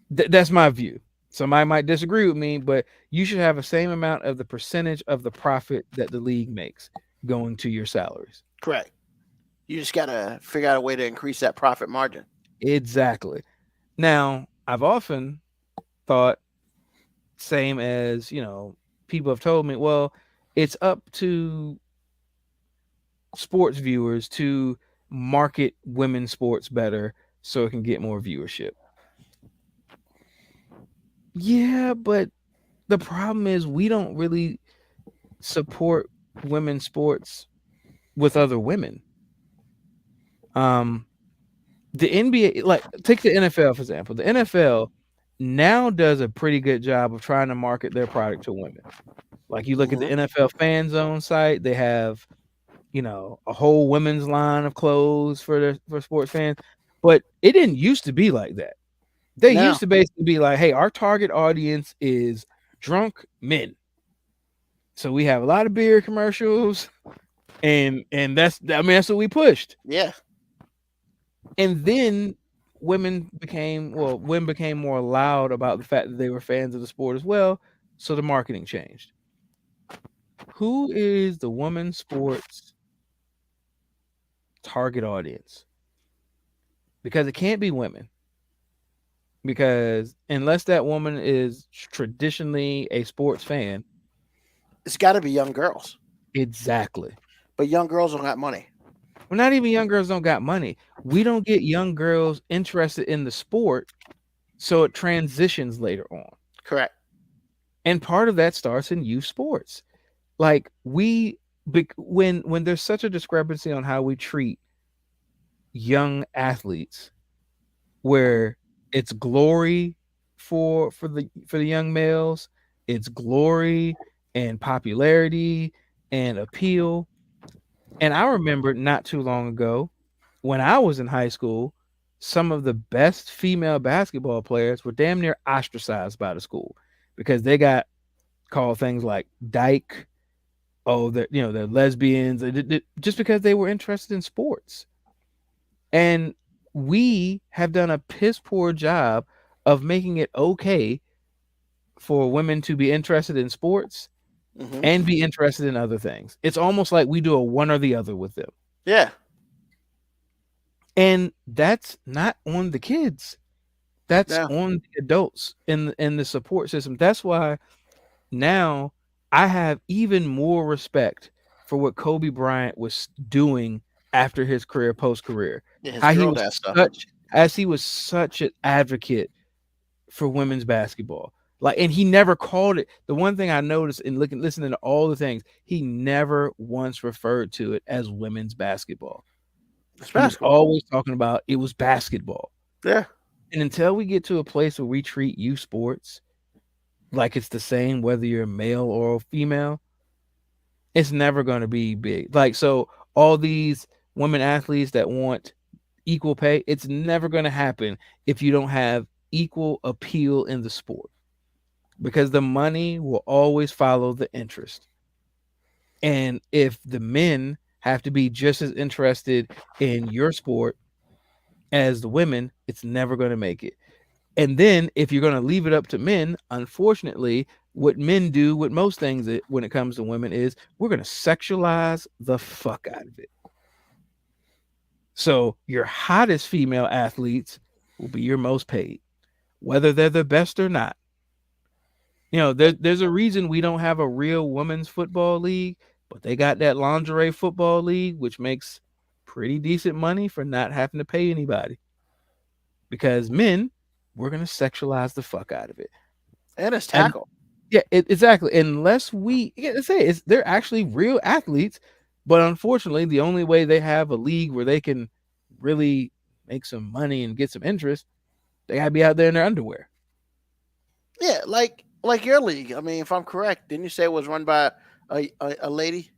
That's my view. Somebody might disagree with me, but you should have the same amount of the percentage of the profit that the league makes going to your salaries. Correct. You just gotta figure out a way to increase that profit margin. Exactly. Now, I've often thought, same as people have told me, well, it's up to sports viewers to market women's sports better so it can get more viewership. Yeah, but the problem is we don't really support women's sports with other women. The NBA, like take the NFL for example. The NFL now does a pretty good job of trying to market their product to women. Like you look at the NFL Fan Zone site, they have a whole women's line of clothes for sports fans, but it didn't used to be like that. They No. used to basically be like, hey, our target audience is drunk men. So we have a lot of beer commercials, and that's what we pushed. Yeah. And then women became more loud about the fact that they were fans of the sport as well. So the marketing changed. Who is the women's sports target audience? Because it can't be women. Because unless that woman is traditionally a sports fan, it's got to be young girls. Exactly. But young girls don't got money. Well, not even young girls don't got money. We don't get young girls interested in the sport, so it transitions later on. Correct. And part of that starts in youth sports. Like when there's such a discrepancy on how we treat young athletes, where it's glory for the young males, it's glory and popularity and appeal. And I remember not too long ago when I was in high school, some of the best female basketball players were damn near ostracized by the school because they got called things like dyke. Oh, they're lesbians, just because they were interested in sports. And we have done a piss poor job of making it okay for women to be interested in sports and be interested in other things. It's almost like we do a one or the other with them. Yeah. And that's not on the kids. That's on the adults in the support system. That's why now I have even more respect for what Kobe Bryant was doing after his career, post-career. Yeah, He was such an advocate for women's basketball. And he never called it. The one thing I noticed in listening to all the things, he never once referred to it as women's basketball. He was always talking about it was basketball. Yeah. And until we get to a place where we treat youth sports like it's the same whether you're male or female, it's never going to be big. So all these women athletes that want equal pay, it's never going to happen if you don't have equal appeal in the sport, because the money will always follow the interest. And if the men have to be just as interested in your sport as the women, it's never going to make it. And then if you're going to leave it up to men, unfortunately, what men do with most things when it comes to women is we're going to sexualize the fuck out of it. So your hottest female athletes will be your most paid, whether they're the best or not. There's a reason we don't have a real women's football league, but they got that lingerie football league, which makes pretty decent money for not having to pay anybody. Because men, we're going to sexualize the fuck out of it. And it's tackle. Exactly. Unless they're actually real athletes, but unfortunately, the only way they have a league where they can really make some money and get some interest, they got to be out there in their underwear. Yeah, like your league. I mean, if I'm correct, didn't you say it was run by a lady?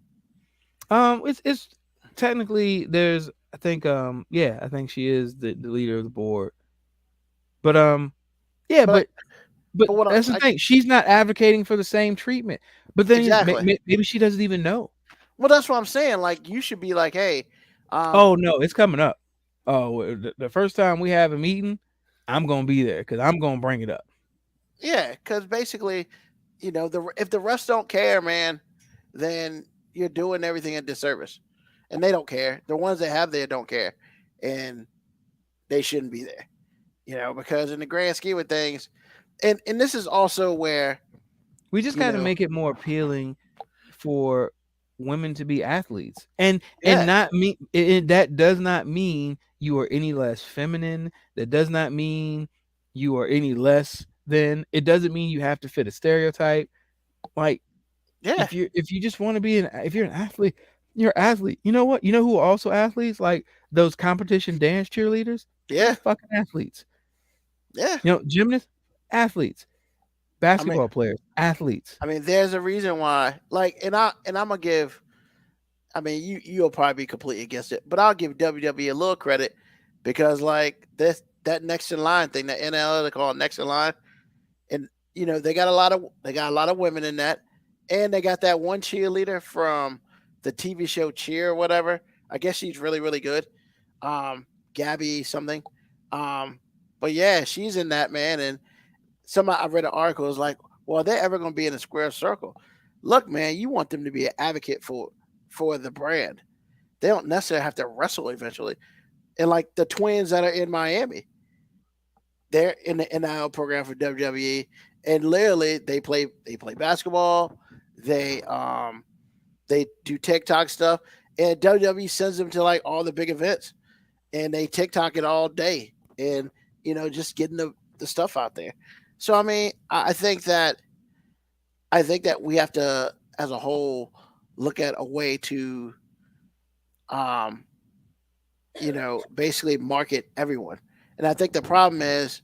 It's technically there's I think I think she is the leader of the board. But but But what that's the thing. She's not advocating for the same treatment. But then Exactly. maybe she doesn't even know. Well, that's what I'm saying. Like, you should be like, hey, Oh no, it's coming up. Oh, the first time we have a meeting, I'm gonna be there because I'm gonna bring it up. yeah, because basically, if the refs don't care, man, then you're doing everything a disservice, and they don't care. The ones that have there don't care, and they shouldn't be there. Because in the grand scheme of things, and this is also where We just got to make it more appealing for women to be athletes, and not mean that does not mean you are any less feminine. That does not mean you are any less than. It doesn't mean you have to fit a stereotype. Like, if you just want to be if you're an athlete, you're an athlete. You know what? You know who are also athletes? Like those competition dance cheerleaders. Yeah. They're fucking athletes. Yeah. Gymnasts, athletes. Basketball players, athletes. I mean, there's a reason why. Like, and I'm gonna give. I mean, you'll probably be completely against it, but I'll give WWE a little credit because, like, that next in line thing, that NL they call it next in line, and they got a lot of women in that, and they got that one cheerleader from the TV show Cheer or whatever. I guess she's really, really good. Gabby something. But yeah, she's in that, man, and I read an article is like, well, they're ever going to be in a square circle. Look, man, you want them to be an advocate for the brand. They don't necessarily have to wrestle eventually. And like the twins that are in Miami, they're in the NIL program for WWE, and literally they play basketball. They do TikTok stuff, and WWE sends them to like all the big events, and they TikTok it all day, and just getting the stuff out there. So I mean, I think that we have to, as a whole, look at a way to, basically market everyone. And I think the problem is,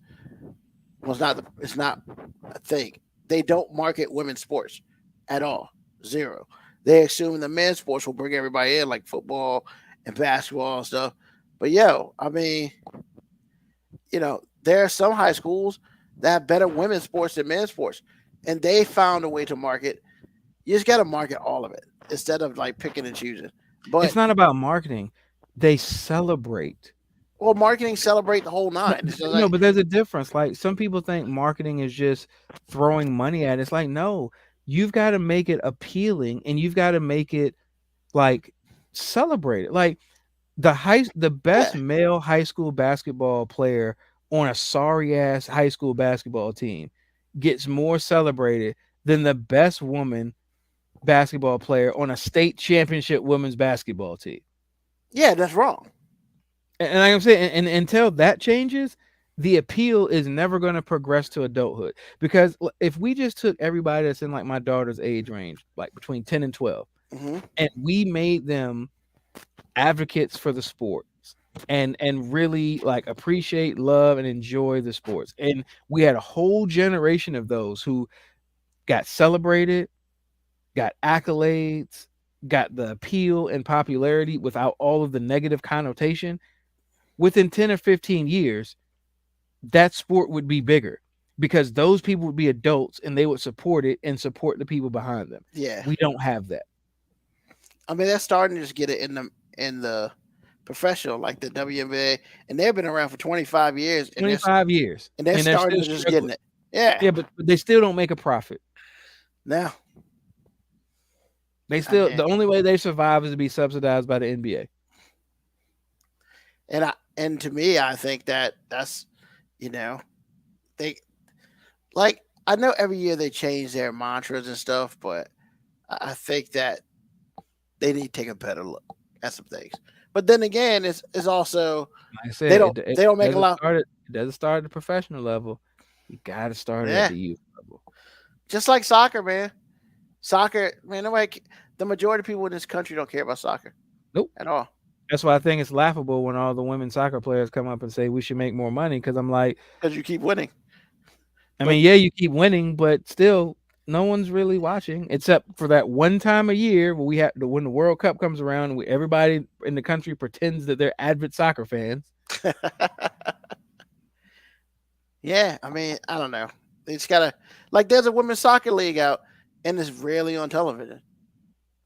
well, it's not a thing. They don't market women's sports at all. Zero. They assume the men's sports will bring everybody in, like football and basketball and stuff. But I mean, there are some high schools that have better women's sports than men's sports, and they found a way to market. You just got to market all of it instead of like picking and choosing. But it's not about marketing; they celebrate. Well, marketing celebrate the whole nine. No, but there's a difference. Like, some people think marketing is just throwing money at it. It's like, no, you've got to make it appealing, and you've got to make it like celebrate it. Like the best male high school basketball player on a sorry ass high school basketball team gets more celebrated than the best woman basketball player on a state championship women's basketball team. Yeah, that's wrong. And like I'm saying, and until that changes, the appeal is never going to progress to adulthood. Because if we just took everybody that's in like my daughter's age range, like between 10 and 12, and we made them advocates for the sports and really like appreciate, love, and enjoy the sports, and we had a whole generation of those who got celebrated, got accolades, got the appeal and popularity without all of the negative connotation, within 10 or 15 years, that sport would be bigger because those people would be adults and they would support it and support the people behind them. Yeah. We don't have that. I mean, they're starting to just get it in the professional, like the WNBA, and they've been around for 25 years. 25 years. And they're starting to just getting it. Yeah. Yeah, but they still don't make a profit. No. They still, the only way they survive is to be subsidized by the NBA. And to me, I think that's, they, like, I know every year they change their mantras and stuff, but I think that they need to take a better look at some things. But then again, it's also, like I said, they don't make a lot. It doesn't start at the professional level. You got to start at the youth level. Just like soccer, man. Soccer, man, the majority of people in this country don't care about soccer. Nope. At all. That's why I think it's laughable when all the women soccer players come up and say we should make more money, because I'm like, because you keep winning. I mean, yeah, you keep winning, but still, no one's really watching except for that one time a year where when the World Cup comes around, and everybody in the country pretends that they're avid soccer fans. Yeah, I mean, I don't know. They just gotta like. There's a women's soccer league out, and it's rarely on television.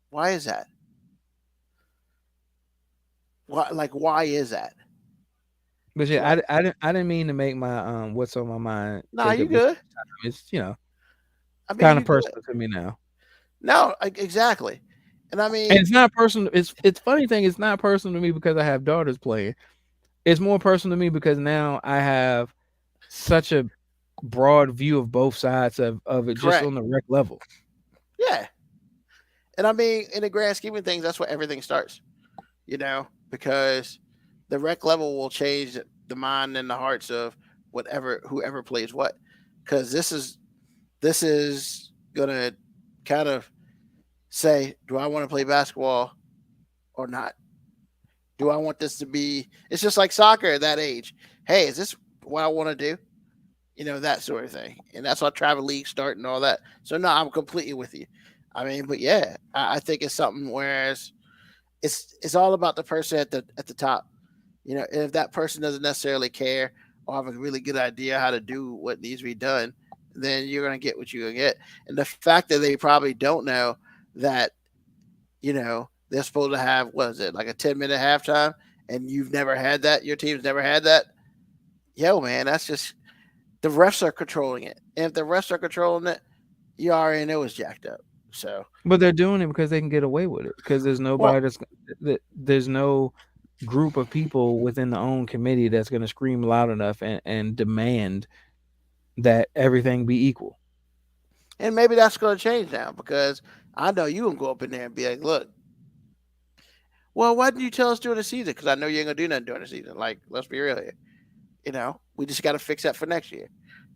Why is that? Why is that? But yeah, What? I didn't mean to make my what's on my mind Nah, take you up this good. time. It's I mean, kind of you good. personal to me now. No, exactly. And I And mean, it's not personal. It's funny thing. It's not personal to me because I have daughters playing. It's more personal to me because now I have such a broad view of both sides of it just correct. on the rec level. Yeah. And I mean, in the grand scheme of things, that's where everything starts. Because the rec level will change the mind and the hearts of whoever plays what. Because this is gonna kind of say, do I want to play basketball or not? Do I want this to be? It's just like soccer at that age. Hey, is this what I want to do? That sort of thing. And that's why travel leagues start and all that. So no, I'm completely with you. I mean, but yeah, I think it's something whereas it's all about the person at the top. And if that person doesn't necessarily care or have a really good idea how to do what needs to be done, then you're gonna get what you're gonna get. And the fact that they probably don't know that, they're supposed to have what is it, like a 10-minute halftime, and you've never had that, your team's never had that. Yo, man, that's just the refs are controlling it. And if the refs are controlling it, you already know it's jacked up. So But they're doing it because they can get away with it. Because there's well, nobody there's no group of people within the own committee that's going to scream loud enough and demand that everything be equal. and maybe that's gonna change now because I know you can go up in there and be like, look, well, why didn't you tell us during the season? Because I know you ain't gonna do nothing during the season. Like, let's be real here. We just gotta fix that for next year.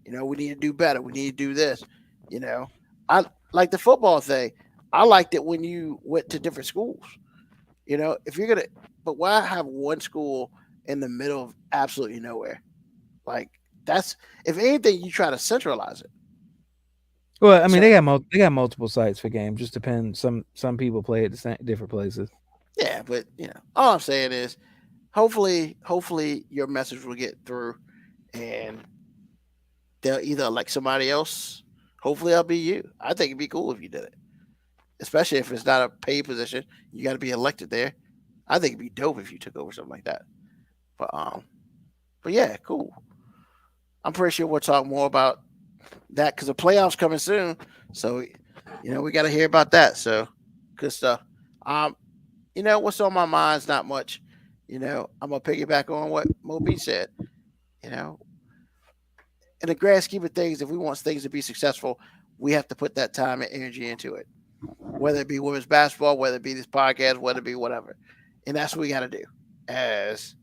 We need to do better. We need to do this. You know, I like the football thing. I liked it when you went to different schools. If you're gonna, but why have one school in the middle of absolutely nowhere? Like that's if anything, you try to centralize it. Well, I mean, So they got multiple sites for games. Just depends. Some people play at different places. yeah, but all I'm saying is, hopefully your message will get through, and they'll either elect somebody else. Hopefully, I'll be you. I think it'd be cool if you did it, especially if it's not a paid position. You got to be elected there. I think it'd be dope if you took over something like that. But yeah, cool. I'm pretty sure we'll talk more about that because the playoffs coming soon. So, we got to hear about that. So, good stuff. Um, what's on my mind is not much. I'm gonna piggyback on what Moby said. You know, in the grand scheme of things, if we want things to be successful, we have to put that time and energy into it. Whether it be women's basketball, whether it be this podcast, whether it be whatever, and that's what we got to do. Because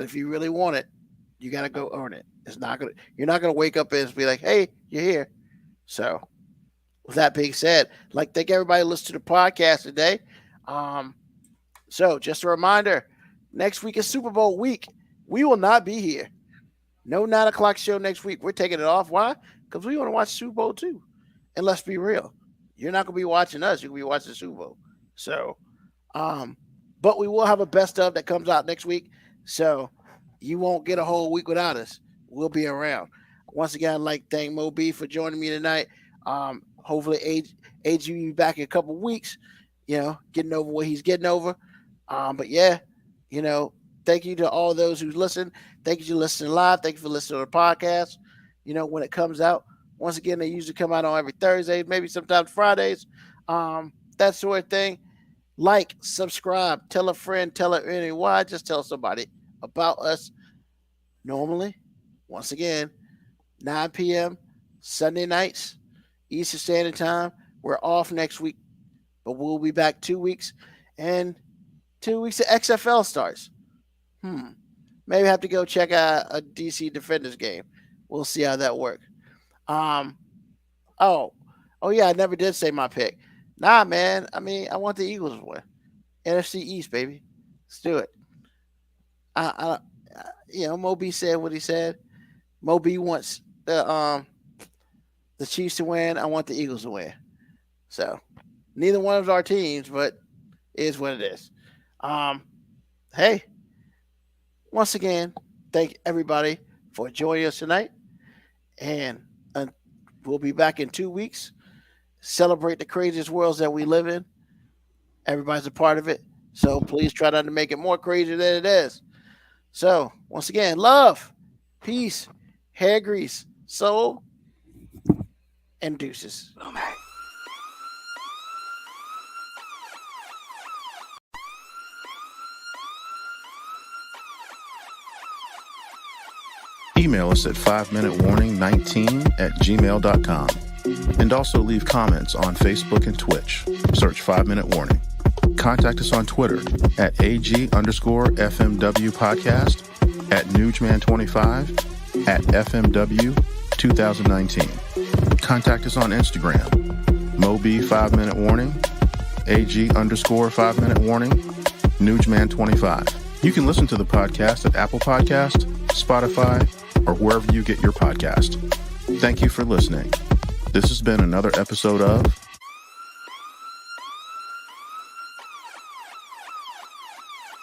if you really want it, you got to go earn it. You're not gonna wake up and be like, hey, you're here. So, with that being said, thank everybody who listened to the podcast today. So just a reminder, next week is Super Bowl week. We will not be here. No 9 o'clock show next week. We're taking it off. Why? Because we want to watch Super Bowl too. And let's be real. You're not going to be watching us. You're going to be watching the Super Bowl. So, but we will have a best of that comes out next week. So you won't get a whole week without us. We'll be around. Once again, I'd like to thank Mo B for joining me tonight. Hopefully AG will be back in a couple weeks, getting over what he's getting over. But yeah, thank you to all those who listen. Thank you for listening live. Thank you for listening to the podcast. When it comes out, once again, they usually come out on every Thursday, maybe sometimes Fridays. That sort of thing. Like, subscribe, tell a friend, tell it anyone. Just tell somebody about us. Normally, once again, 9 p.m. Sunday nights, Eastern Standard Time. We're off next week, but we'll be back 2 weeks. And 2 weeks of XFL starts. Maybe have to go check out a DC Defenders game. We'll see how that works. Oh yeah, I never did say my pick. Nah, man. I mean, I want the Eagles to win. NFC East, baby. Let's do it. Moby said what he said. Moby wants the Chiefs to win. I want the Eagles to win. So neither one of our teams, but it is what it is. Hey, once again, thank everybody for joining us tonight. And until We'll be back in 2 weeks. Celebrate the craziest worlds that we live in. Everybody's a part of it. So please try not to make it more crazy than it is. So once again, love, peace, hair grease, soul, and deuces. Email us at 5minutewarning19@gmail.com. And also leave comments on Facebook and Twitch. Search 5 Minute Warning. Contact us on Twitter at AG_FMW podcast, at Nugman25, at FMW 2019. Contact us on Instagram, Moby 5 Minute Warning, AG_5 Minute Warning, Nugman25. You can listen to the podcast at Apple Podcast, Spotify, or wherever you get your podcast. Thank you for listening. This has been another episode of